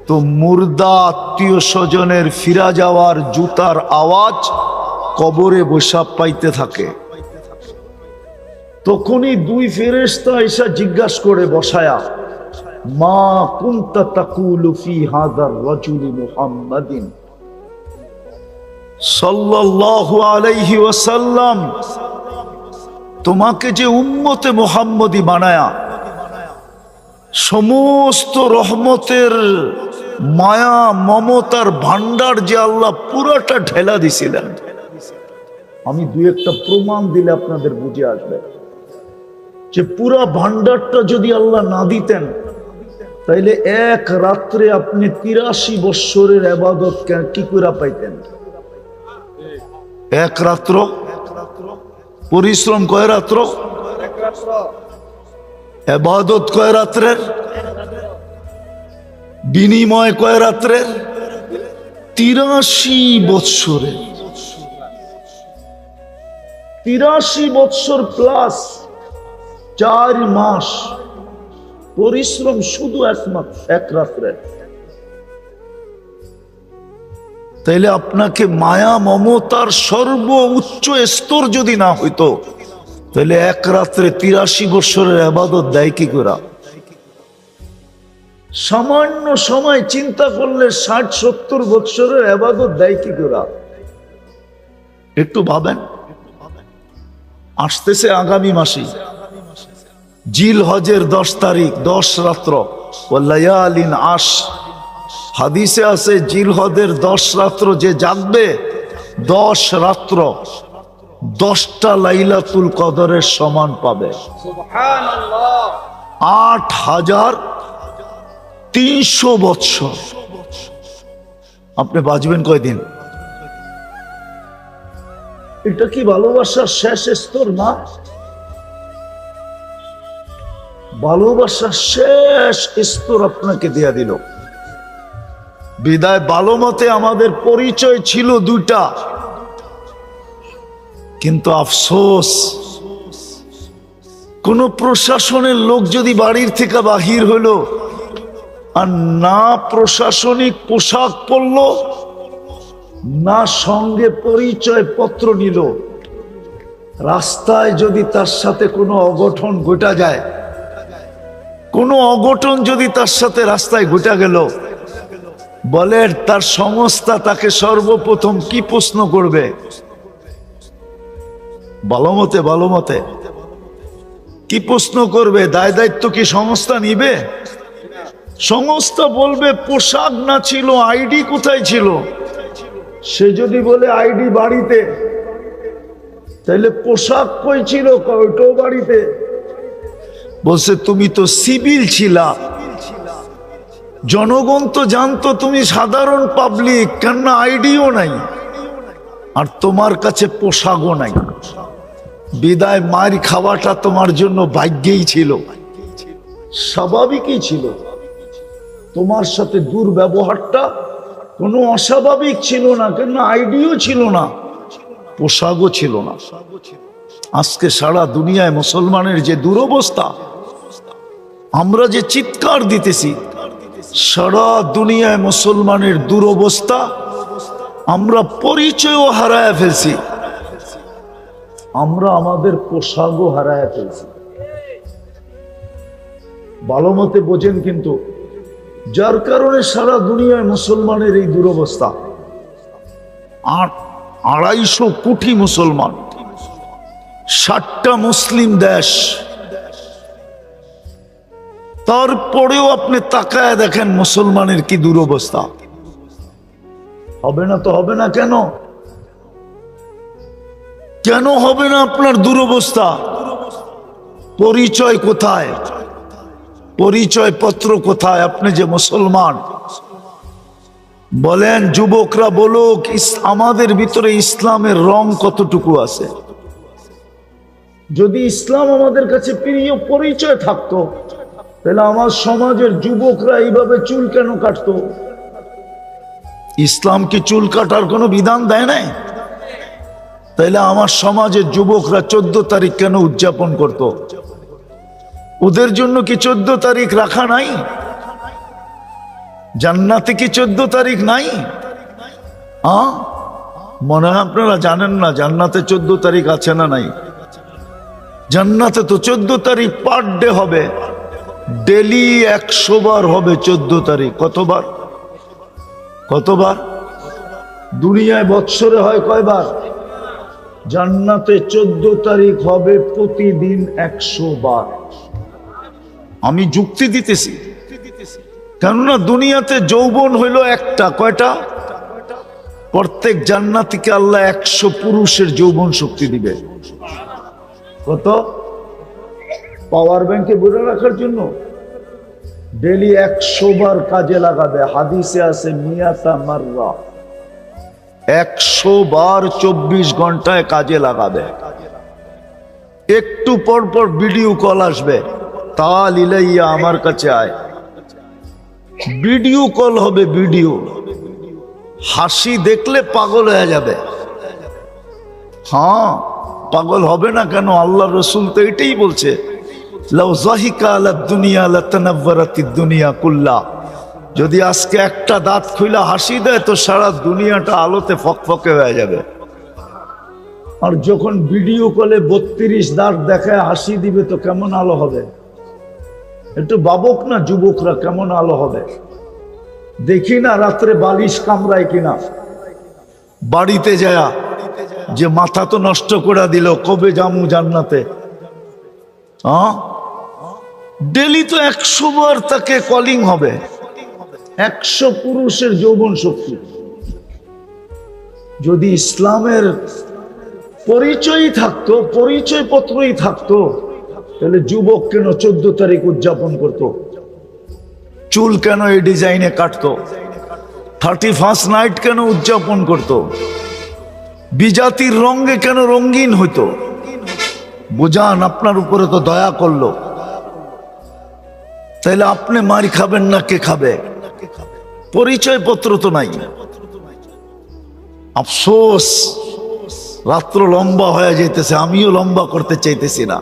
তো মুর্দা আত্মীয় স্বজনের ফিরা যাওয়ার জুতার আওয়াজ কবরে বসা পাইতে থাকে। তখনই দুই ফেরেশতা এসে জিজ্ঞাসা করে বসায়া, মা কুনতা তাকুলু ফি হাযার রাজুলি মুহাম্মাদিন সাল্লাল্লাহু আলাইহি ওয়াসাল্লাম, তোমাকে যে উম্মতে মুহাম্মদী বানায়া সমস্ত রহমতের মায়া মমতার ভান্ডার যে আল্লাহ পুরাটা ঢেলা দিছিলেন। আমি দুই একটা প্রমাণ দিলে আপনাদের বুঝে আসবে যে পুরা ভান্ডারটা যদি আল্লাহ না দিতেন, তাইলে এক রাত্রে আপনি 83 বৎসরের ইবাদত কি করে পাইতেন? এক রাত্র পরিশ্রম, কয় রাত্র? ইবাদত কয় রাত্রের, বিনিময় কয় রাত্রের, 83 বৎসরের। 83 বৎসর প্লাস 4 মাস পরিশ্রম শুধু এক রাত্রে। তাইলে আপনাকে মায়া মমতার সর্বোচ্চ স্তর যদি না হইতো, তাহলে এক রাত্রে 83 বৎসরের ইবাদত দেয় কি করে? সামান্য সময় চিন্তা করলে 60-70 বৎসরের ইবাদত দেয় কি করে? একটু ভাবেন। আসতেছে আগামী মাসে জিল হজের 10 তারিখ, 10 রাত্র, ওয়ালায়ালিন আশ। হাদিসে আছে জিল হজের 10 রাত্র যে জাগবে, 10 রাত্র 10টা লাইলাতুল কদরের সমান পাবে। সুবহানাল্লাহ। 8300 বৎসর। আপনি বাঁচবেন কয়দিন? এটা কি ভালোবাসার শেষ স্তর না? ভালোবাসার শেষ স্তর আপনাকে দেয়া দিল। বিদায় ভালো মতে আমাদের পরিচয় ছিল 2টা, কিন্তু আফসোস, কোন প্রশাসনের লোক যদি বাড়ির থেকে বাহির হলো আর না প্রশাসনিক পোশাক পরলো, না সঙ্গে পরিচয় পত্র নিল, রাস্তায় যদি তার সাথে কোনো অঘটন ঘটা যায়, কোনো অঘটন যদি তার সাথে রাস্তায় ঘটা গেল, বলে তার সংস্থা তাকে সর্বপ্রথম কি প্রশ্ন করবে? ভালো মতে কি প্রশ্ন করবে? দায় দায়িত্ব কি সংস্থা নিবে? সংস্থা বলবে পোশাক না ছিল, আইডি কোথায় ছিল? সে যদি বলে আইডি বাড়িতে, তাহলে পোশাক কই ছিল? ওইটাও বাড়িতে। বলছে তুমি তো সিভিল ছিলা, জনগণ তো জানতো তুমি সাধারণ পাবলিক, কেন আইডিও নাই আর তোমার কাছে পোশাকও নাই। বিদায় মার খাওয়াটা তোমার জন্য ভাগ্যেই ছিল, স্বাভাবিকই ছিল। তোমার সাথে দুর্ব্যবহারটা কোনো অস্বাভাবিক ছিল না, কেন আইডিও ছিল না, পোশাকও ছিল না। আজকে সারা দুনিয়ায় মুসলমানের যে দুরবস্থা, আমরা যে চিৎকার দিতেছি, সারা দুনিয়ায় মুসলমানের দুরবস্থা, আমরা পরিচয়ও হারায় ফেলছি, আমরা আমাদের পোশাকও হারায় ফেলছি। ভালো মতে বোঝেন কিন্তু, যার কারণে সারা দুনিয়ায় মুসলমানের এই দুরবস্থা। 250 কোটি মুসলমান, 60টা মুসলিম দেশ, তারপরেও আপনি তাকায় দেখেন মুসলমানের কি দুরবস্থা। হবে না তো হবে না কেন? কেন হবে না আপনার দুরবস্থা? পরিচয় কোথায়? পরিচয় পত্র কোথায়? আপনি যে মুসলমান, বলেন যুবকরা বলুক, আমাদের ভিতরে ইসলামের রং কতটুকু আছে? যদি ইসলাম আমাদের কাছে প্রিয় পরিচয় থাকতো, তাহলে আমার সমাজের যুবকরা এইভাবে চুল কেন কাটতো? ইসলাম কি চুল কাটার কোনো বিধান দেয় নাই? তাইলে আমার সমাজের যুবকরা 14 তারিখ কেন উদযাপন করত? ওদের জন্য কি 14 তারিখ রাখা নাই? জান্নাতে কি 14 তারিখ নাই? মনে হয় আপনারা জানেন না জান্নাতে 14 তারিখ আছে না নাই। জান্নাতে তো 14 তারিখ পার ডে হবে, ডেলি 100 বার হবে 14 তারিখ। কতবার? দুনিয়ায় বৎসরে হয় কয়বার? জান্নাতে 14 তারিখ হবে প্রতিদিন 100 বার। আমি যুক্তি দিতেছি, কেননা দুনিয়াতে যৌবন হইল একটা, কয়টা? প্রত্যেক জান্নাতীকে আল্লাহ 100 পুরুষের যৌবন শক্তি দিবে। কত? পাওয়ার ব্যাংকে ভরে রাখার জন্য ডেলি 100 বার কাজে লাগাবে। হাদিসে আছে মিয়াতা মাররা, 100 বার 24 ঘন্টায় কাজে লাগাবে। একটু পর পর ভিডিও কল আসবে, তাল ইলাইয়া, আমার কাছে আয়। ভিডিও কল হবে, ভিডিও। হাসি দেখলে পাগল হয়ে যাবে। হ্যাঁ, পাগল হবে না কেন? আল্লাহ রসুল তো এটাই বলছে, লাউ যাহিকা আলা দুনিয়া লাতানাওয়ারাতিদ দুনিয়া কুল্লা। যদি আজকে একটা দাঁত খুইলা হাসি দেয় তো সারা দুনিয়াটা আলোতে ফকফকে হয়ে যাবে। আর যখন ভিডিও কলে 32 দাঁত দেখায় হাসি দিবে তো কেমন আলো হবে? একটু বাবক না যুবকরা, কেমন আলো হবে? দেখি না রাত্রে বালিশ কামড়ায় কিনা, বাড়িতে যায় যে মাথা তো নষ্ট করে দিল, কবে জামু জান্নাতে? হ্যাঁ, ডেলি তো 100 বার তাকে কলিং হবে। 100 পুরুষের যৌবন শক্তি। যদি ইসলামের পরিচয়ই থাকতো, পরিচয় পত্রই থাকতো, তাহলে যুবক কেন 14 তারিখ উদযাপন করত? চুল কেন এই ডিজাইনে কাটতো? 31st নাইট কেন উদযাপন করত? বিজাতির রঙে কেন রঙিন হইতো? বুঝান, আপনার উপরে তো দয়া করলো, তাইলে আপনি মারি খাবেন না কে খাবে? পরিচয় পত্র তো নাই। আফসোস, রাত্র লম্বা হয়ে যেতেছে, আমিও লম্বা করতে চাইতেছি না।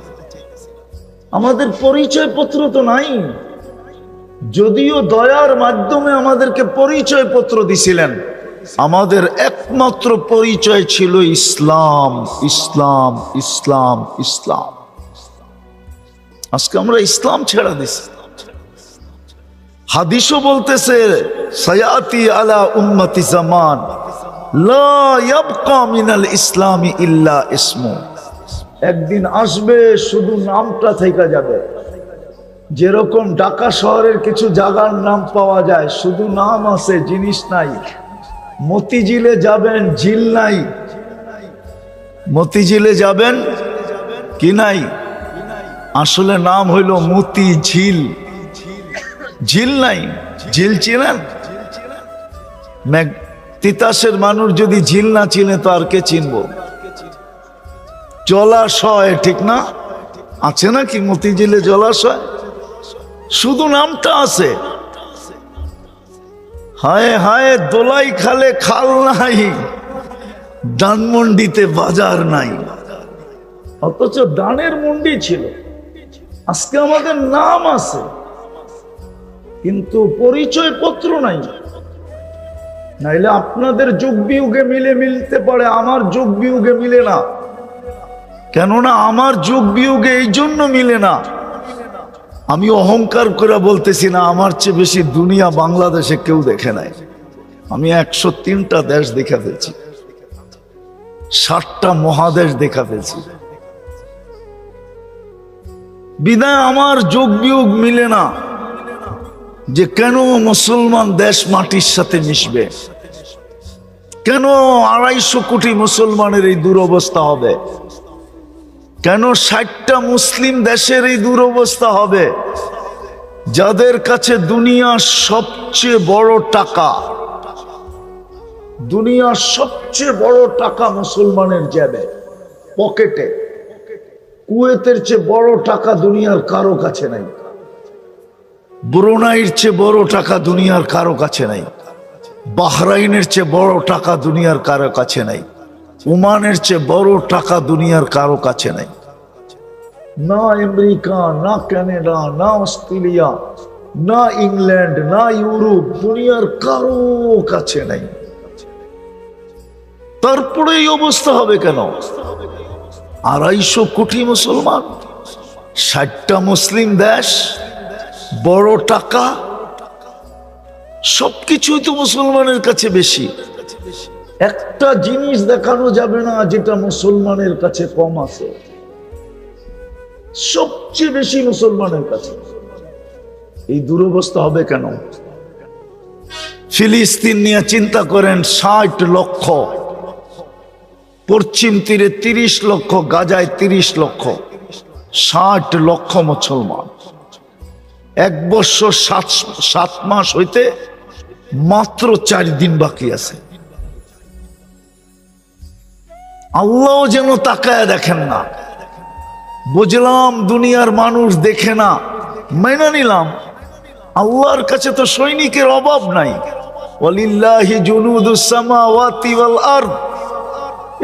আমাদের পরিচয় পত্র তো নাই। যদিও দয়ার মাধ্যমে আমাদেরকে পরিচয় পত্র দিছিলেন, আমাদের একমাত্র পরিচয় ছিল ইসলাম, ইসলাম, ইসলাম, ইসলাম। আজকে আমরা ইসলাম ছেড়ে দিছি। হাদিসও বলতেছে, সায়াতি আলা উম্মতি জামান লা ইয়াবকা মিনাল ইসলামি ইল্লা ইসমু। একদিন আসবে শুধু নামটা থেকে যাবে। যেরকম ঢাকা শহরের কিছু জায়গার নাম পাওয়া যায়, শুধু নাম আছে, জিনিস নাই। মতিঝিলে যাবেন, ঝিল নাই। মতিঝিলে যাবেন, কি নাই? আসলে নাম হইল মতি ঝিল, ঝিল নাই। ঝিল চিনেন? তিতাসের মানুষ যদি ঝিল না চিনে তো আর কে চিনবো? জলাশয়, ঠিক না? আছে নাকি মতিঝিলে জলাশয়? শুধু নামটা আছে। হায় হায়, দোলাই খালে খাল নাই, ধানমন্ডিতে বাজার নাই। অথচ দানের মন্ডি ছিল। আজকে আমাদের নাম আছে কিন্তু পরিচয় পত্র নাই। নাইলে আপনাদের যুগ বিয়োগে মিলতে পারে, আমার যুগ বিয়োগে মিলে না। কেননা আমার যুগ বিয়োগে এই জন্য মিলে না, আমি অহংকার করে বলতেছি না, আমার চেয়ে বেশি দুনিয়া বাংলাদেশে কেউ দেখে নাই। আমি 103টা দেশ দেখা ফেলছি, 60টা মহাদেশ দেখা ফেলছি। বিদায় আমার যোগ বিয়োগ মিলে না যে কেন মুসলমান দেশ মাটির সাথে মিশবে, কেন 250 কোটি মুসলমানের এই দুরবস্থা হবে, কেন 60টা মুসলিম দেশের এই দুরবস্থা হবে, যাদের কাছে দুনিয়ার সবচেয়ে বড় টাকা, দুনিয়ার সবচেয়ে বড় টাকা মুসলমানের জেবে, পকেটে। কুয়েতের চেয়ে বড় টাকা দুনিয়ার কারো কাছে নাই, ব্রুনাইয়ের চেয়ে বড় টাকা দুনিয়ার কারো কাছে নাই, বাহরাইনের চেয়ে বড় টাকা দুনিয়ার কারো কাছে নাই, ওমানের চেয়ে বড় টাকা দুনিয়ার কারো কাছে নাই। না আমেরিকা, না কানাডা, না অস্ট্রেলিয়া, না ইংল্যান্ড, না ইউরোপ, দুনিয়ার কারো কাছে নাই। তারপরে এই অবস্থা হবে কেন? 250 কোটি মুসলমান, 60টা মুসলিম দেশ, বড় টাকা, সবকিছুই তো মুসলমানের কাছে বেশি। একটা জিনিস দেখানো যাবে না যেটা মুসলমানের কাছে কম আছে, সবচেয়ে বেশি মুসলমানের কাছে। এই দুরবস্থা হবে কেন? ফিলিস্তিন নিয়ে চিন্তা করেন, 60 লক্ষ, পশ্চিম তীরে 30 লক্ষ, গাজায় 30 লক্ষ, 60 লক্ষ মুসলমান। 1 বছর 7 মাস হইতে মাত্র 4 দিন বাকি আছে। আল্লাহ যেন তাকায় দেখেন না। বুঝলাম দুনিয়ার মানুষ দেখে না, মেনে নিলাম। আল্লাহর কাছে তো সৈনিকের অভাব নাই। ওয়ালিল্লাহি জুনুদুস সামাওয়াতি ওয়াল আরদ।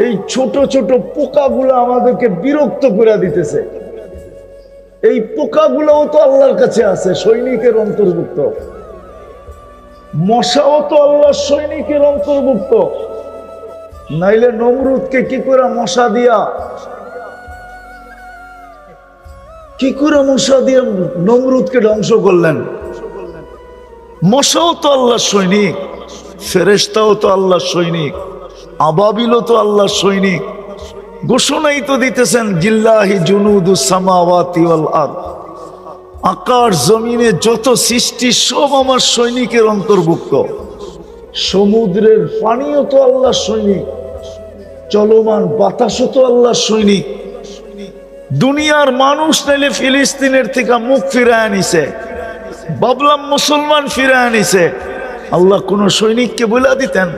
এই ছোট ছোট পোকাগুলো আমাদেরকে বিরক্ত করে দিতেছে। এই পোকাগুলোও তো আল্লাহর কাছে আছে, সৈনিকের অন্তর্ভুক্ত। মশাও তো আল্লাহর সৈনিকের অন্তর্ভুক্ত। নাইলে নমরুদকে কি করে মশা দিয়া নমরুদকে ধ্বংস করলেন? মশাও তো আল্লাহর সৈনিক, ফেরেশতাও তো আল্লাহর সৈনিক, আবাবিলও তো আল্লাহর সৈনিক। ঘোষণাই তো দিতেছেন জিল্লাহি জুনুদুস সামাওয়াতি ওয়াল আরদ। আকাশ জমিনে যত সৃষ্টি সব আমার সৈনিকের অন্তর্ভুক্ত। সমুদ্রের পানিও তো আল্লাহর সৈনিক, চলমান বাতাসও তো আল্লাহর সৈনিক। দুনিয়ার মানুষ নাইলে ফিলিস্তিনের থেকে মুখ ফিরায় নিছে, ভাবলাম মুসলমান ফিরায় নিছে। আল্লাহ কোন সৈনিককে বলে দিতেন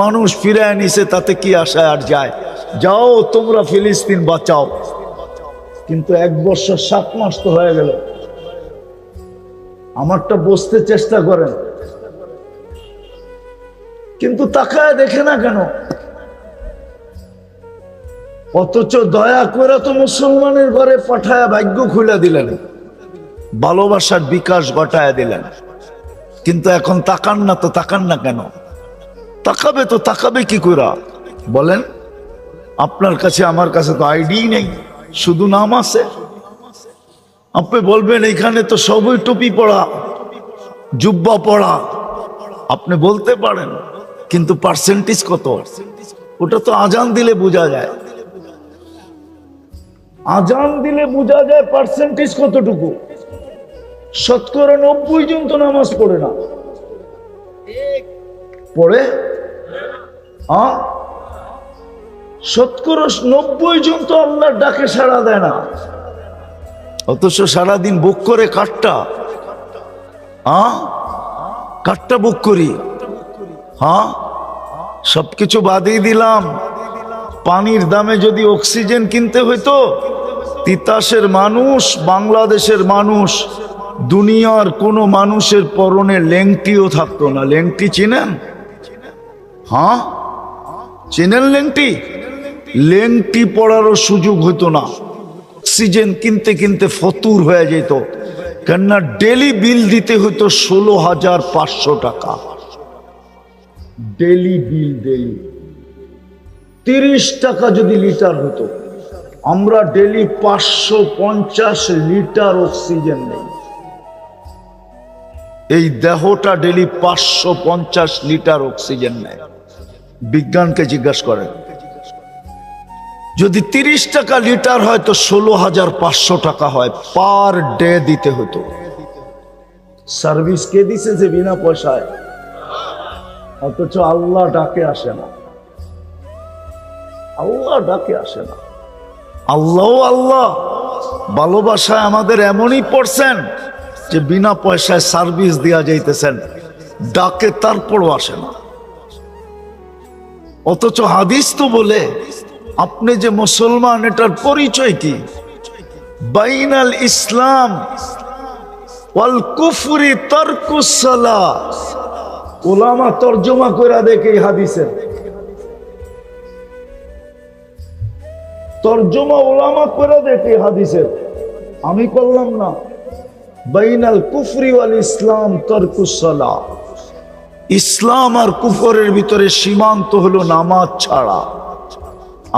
মানুষ ফিরায় নিছে, তাতে কি আশায় আর যায়? যাও তোমরা ফিলিস্তিন বাঁচাও। কিন্তু 1 বছর 7 মাস তো হয়ে গেল। আমারটা বুঝতে চেষ্টা করেন, কিন্তু তাকায় দেখে না কেন? অথচ দয়া করে তো মুসলমানের ঘরে পাঠায় ভাগ্য খুলে দিলেন, ভালোবাসার বিকাশ ঘটায় দিলেন। কিন্তু এখন তাকান না, তো তাকান না কেন? তাকাবে তো তাকাবে কি করে বলেন? আপনার কাছে আমার কাছে তো আইডি নেই, শুধু নাম আছে। আপনি বলবেন এখানে তো সবই টুপি পড়া, জুব্বা পড়া, আপনি বলতে পারেন, কিন্তু পার্সেন্টেজ কত? ওটা তো আজান দিলে বোঝা যায়। আজান দিলে বোঝা যায় পার্সেন্টেজ কতটুকু। 90% জন তো নামাজ পড়ে না। পড়ে? 90% জন তো আল্লাহর ডাকে সাড়া দেয় না। অথচ সারাদিন বুক করে কাঠটা কাঠটা বুক করি। সবকিছু বাদই দিলাম। পানির দামে যদি অক্সিজেন কিনতে হইতো, তিতাসের মানুষ, বাংলাদেশের মানুষ, দুনিয়ার কোন মানুষের পরনে লেংটিও থাকতো না। লেংটি চিনেন? চিনেন লেংটি? লেংটি পড়ারও সুযোগ হইতো না। অক্সিজেন কিনতে কিনতে ফতুর হয়ে যেত, কেননা ডেলি বিল দিতে হইতো 16,500 টাকা। ডেলি বিল, ডেলি 30 টাকা যদি লিটার হতো, আমরা ডেলি 550 লিটার অক্সিজেন নেই। এই দেহটা ডেলি 550 লিটার অক্সিজেন নেয়। বিজ্ঞানকে জিজ্ঞাসা করেন, যদি 30 টাকা লিটার হয় তো 16,500 টাকা হয়, পার ডে দিতে হতো। সার্ভিস কে দিছে যে বিনা পয়সায়? অথচ আল্লাহ ডাকে আসে না, আল্লাহ ডাকে আসে না। আল্লাহ আল্লাহ ভালোবাসায় আমাদের এমনই পড়ছেন যে বিনা পয়সায় সার্ভিস দেওয়া যাইতেছেন, ডাকে তারপরও আসে না। অথচ হাদিস তো বলে আপনি যে মুসলমান, এটার পরিচয় কি? বাইনাল ইসলাম ওয়াল কুফরি তারকুস সালাহ। উলামা তরজমা করে দেখে এই হাদিসের তরজমা, উলামা করে দেখে হাদিসের, আমি করলাম না। বাইনাল কুফরি ওয়াল ইসলাম তারকুস সালাহ। ইসলাম আর কুফরের ভিতরে সীমান্ত হলো নামাজ ছাড়া।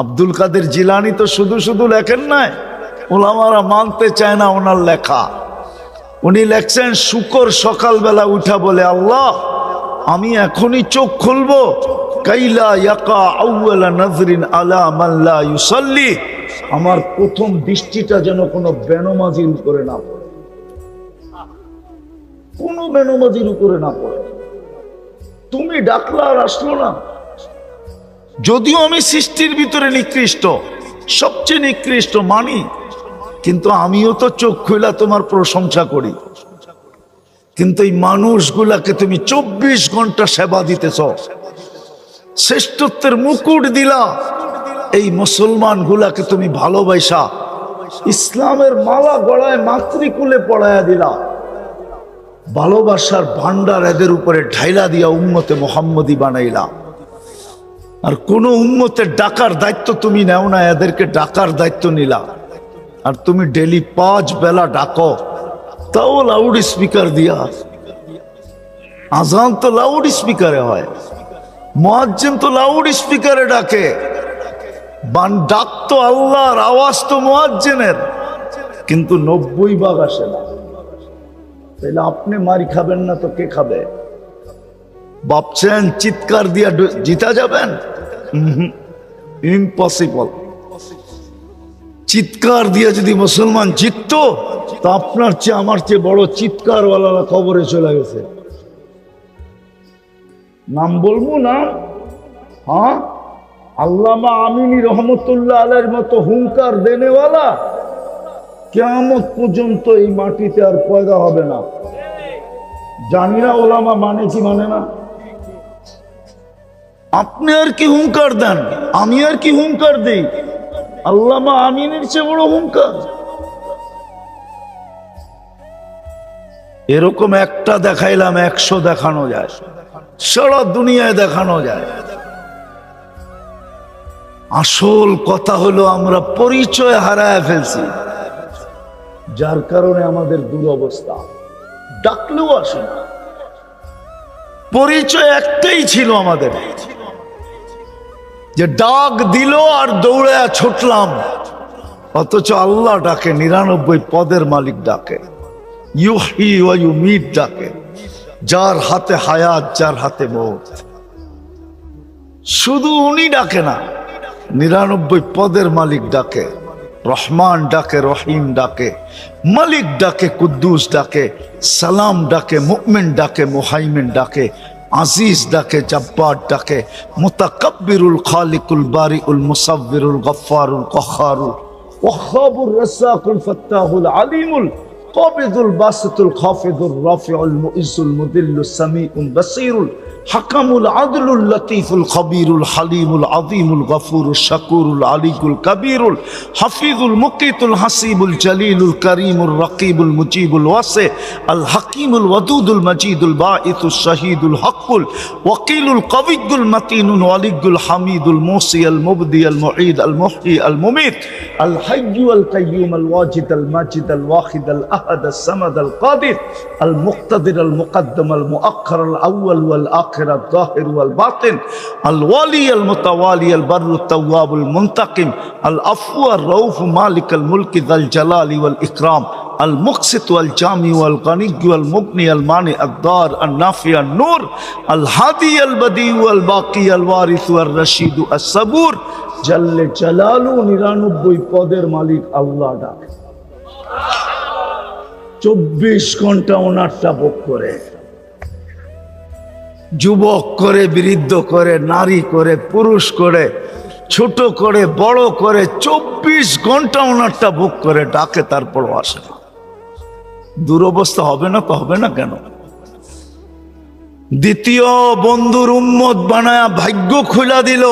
আব্দুল কাদের জিলানী তো শুধু শুধু লেখেন নাই, ওলামারা মানতে চায় না ওনার লেখা। উনি লেখছেন, শুকর সকালবেলা উঠা বলে, আল্লাহ আমি এখনই চোখ খুলবো, কাইলা ইয়াকা আউয়ালা নাজরিন আলা মান লা ইউসাল্লি। আমার প্রথম দৃষ্টিটা যেন কোনো বেনমাজির উপরে না পড়ে, কোনো বেনমাজির উপরে না পড়ে। তুমি ডাকলা আর আসলো না। যদিও আমি সৃষ্টির ভিতরে নিকৃষ্ট, সবচেয়ে নিকৃষ্ট মানি, কিন্তু আমিও তো চোখ খুলা তোমার প্রশংসা করি। কিন্তু এই মানুষগুলাকে তুমি 24 ঘন্টা সেবা দিতেছ, শ্রেষ্ঠত্বের মুকুট দিলা। এই মুসলমান গুলাকে তুমি ভালোবাসা ইসলামের মালা গলায় মাতৃকুলে পড়ায়া দিলা, ভালোবাসার ভান্ডার এদের উপরে ঢাইলা দিয়া উম্মতে মুহাম্মদী বানাইলা। আর কোন উম্মতের ডাকার দায়িত্ব তুমি নেও না, এদেরকে ডাকার দায়িত্ব নিলা। আর তুমি ডেলি 5 বেলা ডাকো, তাও লাউড স্পিকার দিয়া। আজান তো লাউড স্পিকারে হয়, মুয়াজ্জিন তো লাউড স্পিকারে ডাকে, ডাক তো আল্লাহর, আওয়াজ তো মুয়াজ্জিনের, কিন্তু 90 ভাগ আসে না। তাহলে আপনি মারি খাবেন না তো কে খাবে? ভাবছেন চিৎকার দিয়া জিতা যাবেন? ইম্পসিবল। চিৎকার দিয়া যদি মুসলমান জিততো, তা আপনার চেয়ে আমার চেয়ে বড় চিৎকারওয়ালারা কবরে চলে গেছে। নাম বলবো না? হ্যাঁ, আল্লামা আমিনী রহমতুল্লাহ আলাইহির মতো হুঙ্কার দেনেওয়ালা কিয়ামত পর্যন্ত এই মাটিতে আর পয়দা হবে না। জানি না ওলামা মানে কি মানে না। আপনি আর কি হুঙ্কার দেন, আমি আর কি হুঙ্কার দেই? আল্লামা আমিনের চেয়ে বড় হুঙ্কার? এরকম একটা দেখাইলাম, 100 দেখানো যায়, সারা দুনিয়ায় দেখানো যায়। আসল কথা হলো আমরা পরিচয় হারায় ফেলছি, যার কারণে আমাদের দুরবস্থা। ডাকলেও আসে না। পরিচয় একটাই ছিল আমাদের, যে ডাক দিল আর দৌড়ে ছুটলাম। অথচ আল্লাহ ডাকে, 99 পদের মালিক ডাকে, ইউহি ওয়া ইউমীত ডাকে, যার হাতে হায়াত, যার হাতে মৌত। শুধু উনি ডাকে না, 99 পদের মালিক ডাকে। রহমান ডাকে, রহিম ডাকে, মালিক ডাকে, কুদ্দুস ডাকে, সালাম ডাকে, মুমিন ডাকে, মুহাইমিন ডাকে, আজিজ ডাকে, জব্বার ডাকে, মুতাকাব্বিরুল খালিকুল বারিউল মুসাব্বিরুল গফফারুল কহ্হারুল ওয়াহ্হাবুর রাসাকুল ফাত্তাহুল আলিমুল কাবিদুল বাসিতুল খাফিদুর রাফিউল মুইজ্জুল মুদিল্লুস সামিউল বাসীরুল হাকামুল আদলুল লতীফুল খবীরুল হালিমুল আযীমুল গফুরুশ শাকুরুল আলিকুল কবীরুল হাফিজুল মুকিতুল হাসিবুল জলিলুল করিমুর রকিবুল মুজিবুল ওয়াসি আল হাকিমুল ওয়াদুদুল মজিদুল বাঈসুশ শাহীদুল হকুল ওয়াকিলুল কবিয়্যুল মতিনুল ওয়ালিয়ুল হামিদুল মুসি আল মুবদি আল মুঈদ আল মুহয়ি আল মুমীত আল হাইয়্যু আল কাইয়্যুম আল ওয়াজিদ আল মাজিদ আল ওয়াহিদ আল আহাদ আল সামাদ আল কাদির আল মুক্তাদির আল মুকদ্দম আল মুআক্খার আল আউয়াল ওয়াল আখির আল যাহির ওয়াল বাতিন আল ওয়ালি আল মুতাওয়ালি আল বাররুত তাওয়াবুল মুনতাকিম আল আফু আর রউফ মালিক আল মুলকি যাল জালালি ওয়াল ইকরাম আল মুকসিত ওয়াল জামি ওয়াল গনি ওয়াল মুগনি আল মানি আদ দার আল নাফি আল নূর আল হাদি আল বদি ওয়াল বাকি আল ওয়ারিস ওয়াল রশিদ আস সাবুর জাল্লে জালালু 99 পদের মালিক আল্লাহ ডাকে। 24 ঘন্টা ওনারটা ভোগ করে, যুবক করে, বৃদ্ধ করে, নারী করে, পুরুষ করে, ছোট করে, বড় করে, 24 ঘন্টা ওনারটা ভোগ করে, ডাকে, তারপরও আসে না। দুরবস্থা হবে না তো হবে না কেন? দ্বিতীয় বন্ধুর উম্মত বানায়া ভাগ্য খুলা দিল।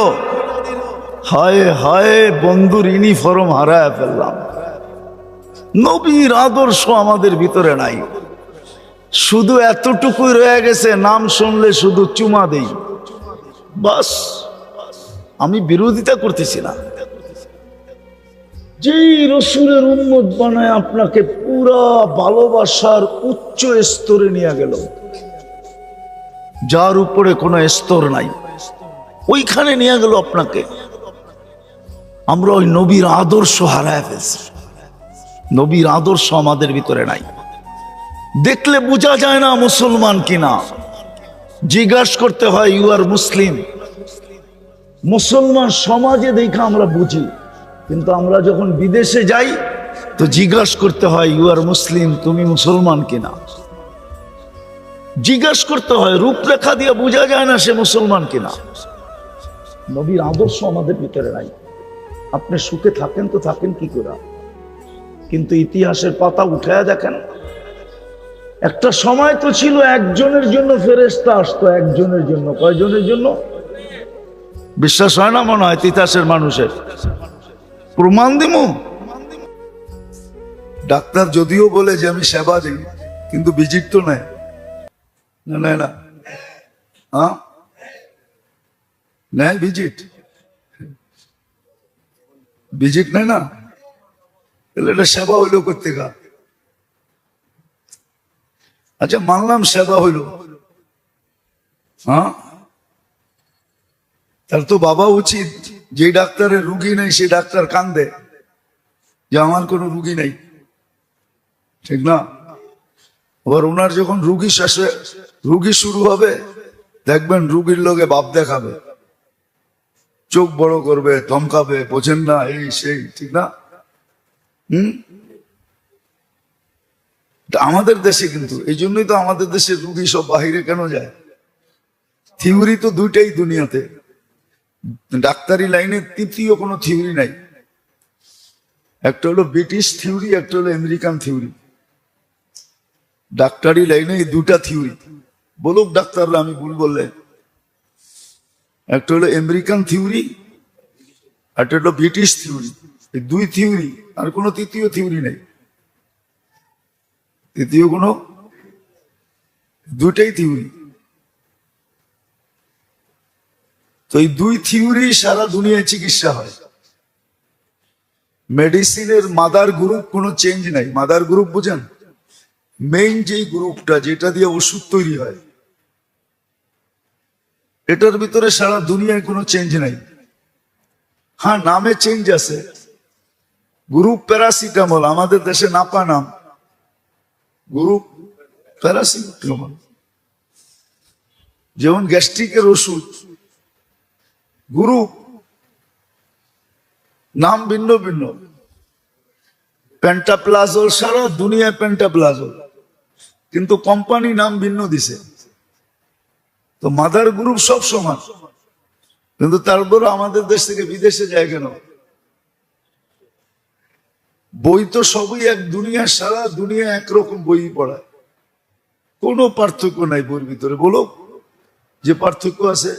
হায় হায়, বন্ধুর ইউনিফর্ম হারায় ফেললাম। নবীর আদর্শ আমাদের ভিতরে নাই, শুধু এতটুকুই রয়ে গেছে, নাম শুনলে শুধু চুমা দেই, বাস। আমি বিরোধিতা করতেছি না। যেই রসুলের উম্মত বানায় আপনাকে পুরা ভালোবাসার উচ্চ স্তরে নিয়ে গেল, যার উপরে কোনো স্তর নাই, ওইখানে নিয়ে গেল আপনাকে। আমরা ওই নবীর আদর্শ হারায় ফেলছি। নবীর আদর্শ আমাদের ভিতরে নাই। দেখলে বোঝা যায় না মুসলমান কিনা, জিজ্ঞাসা করতে হয় ইউ আর মুসলিম। মুসলমান সমাজে দেখা আমরা বুঝি, কিন্তু আমরা যখন বিদেশে যাই তো জিজ্ঞাসা করতে হয় ইউ আর মুসলিম, তুমি মুসলমান কিনা। জিজ্ঞাসা করতে হয়, রূপরেখা দিয়ে বোঝা যায় না সে মুসলমান কিনা। নবীর আদর্শ আমাদের ভিতরে নাই। আপনি সুখে থাকেন তো থাকেন কি করে, কিন্তু ইতিহাসের পাতা উঠায়া দেখেন, একটা সময় তো ছিল একজনের জন্য ফেরেশতা আসতো, একজনের জন্য। কয়জনের জন্য? বিশ্বাস হয় না মনে হয় ইতিহাসের মানুষের? প্রমাণ দিমু। ডাক্তার যদিও বলে যে আমি সেবা দিই, কিন্তু ভিজিট তো নেয় না, নেয় না। হ্যাঁ, নেয় ভিজিট, ভিজিট নেয় না, তাহলে এটা সেবা হইলো করতে গা। আচ্ছা মানলাম সেবা হইল, হ্যাঁ, তার তো বাবা উচিত যে ডাক্তারের রুগী নেই সে ডাক্তার কান্দে যে আমার কোনো রুগী নেই, ঠিক না? আবার ওনার যখন রুগী শেষে রুগী শুরু হবে, দেখবেন রুগীর লোকে ভাব দেখাবে, চোখ বড় করবে, ধমকাবে, বোঝেন না, এই সেই, ঠিক না? আমাদের দেশে কিন্তু এই জন্যই তো আমাদের দেশের রুগী সব বাহিরে কেন যায়? থিওরি তো দুইটাই দুনিয়াতে, ডাক্তারি লাইনে তৃতীয় কোনো থিওরি নাই। একটা হলো ব্রিটিশ থিওরি, একটা হলো আমেরিকান থিওরি। ডাক্তারি লাইনে এই দুটা থিওরি, বলুক ডাক্তাররা আমি ভুল বললে। একটা হলো আমেরিকান থিওরি, একটা হলো ব্রিটিশ থিওরি। এই দুই থিওরি, আর কোনো তৃতীয় থিওরি নেই। তৃতীয় কোনো, দুইটাই থিওরি। তো এই দুই থিওরি সারা দুনিয়ায় চিকিৎসা হয়। মেডিসিনের মাদার গ্রুপ কোনো চেঞ্জ নাই। মাদার গ্রুপ বুঝেন? মেইন যে গ্রুপটা যেটা দিয়ে ওষুধ তৈরি হয়, এটার ভিতরে সারা দুনিয়ায় কোনো চেঞ্জ নাই। হ্যাঁ, নামে চেঞ্জ আছে। গ্রুপ প্যারাসিটামল, আমাদের দেশে নাপা নাম, গ্রুপ প্যারাসিটামল। যেমন গ্যাস্ট্রিকের ওষুধ গ্রুপ, নাম ভিন্ন ভিন্ন। পেন্টাপ্লাজল, সারা দুনিয়ায় পেন্টাপ্লাজল, কিন্তু কোম্পানি নাম ভিন্ন দিছে। তো মাদার গ্রুপ সব সমান, কিন্তু তারপর আমাদের দেশ থেকে বিদেশে যায় কেন? বই তো সবই এক, দুনিয়া সারা দুনিয়া একরকম বই পড়ায়, কোনো পার্থক্য নাই বইয়ের ভিতরে। বলো যে পার্থক্য আছে।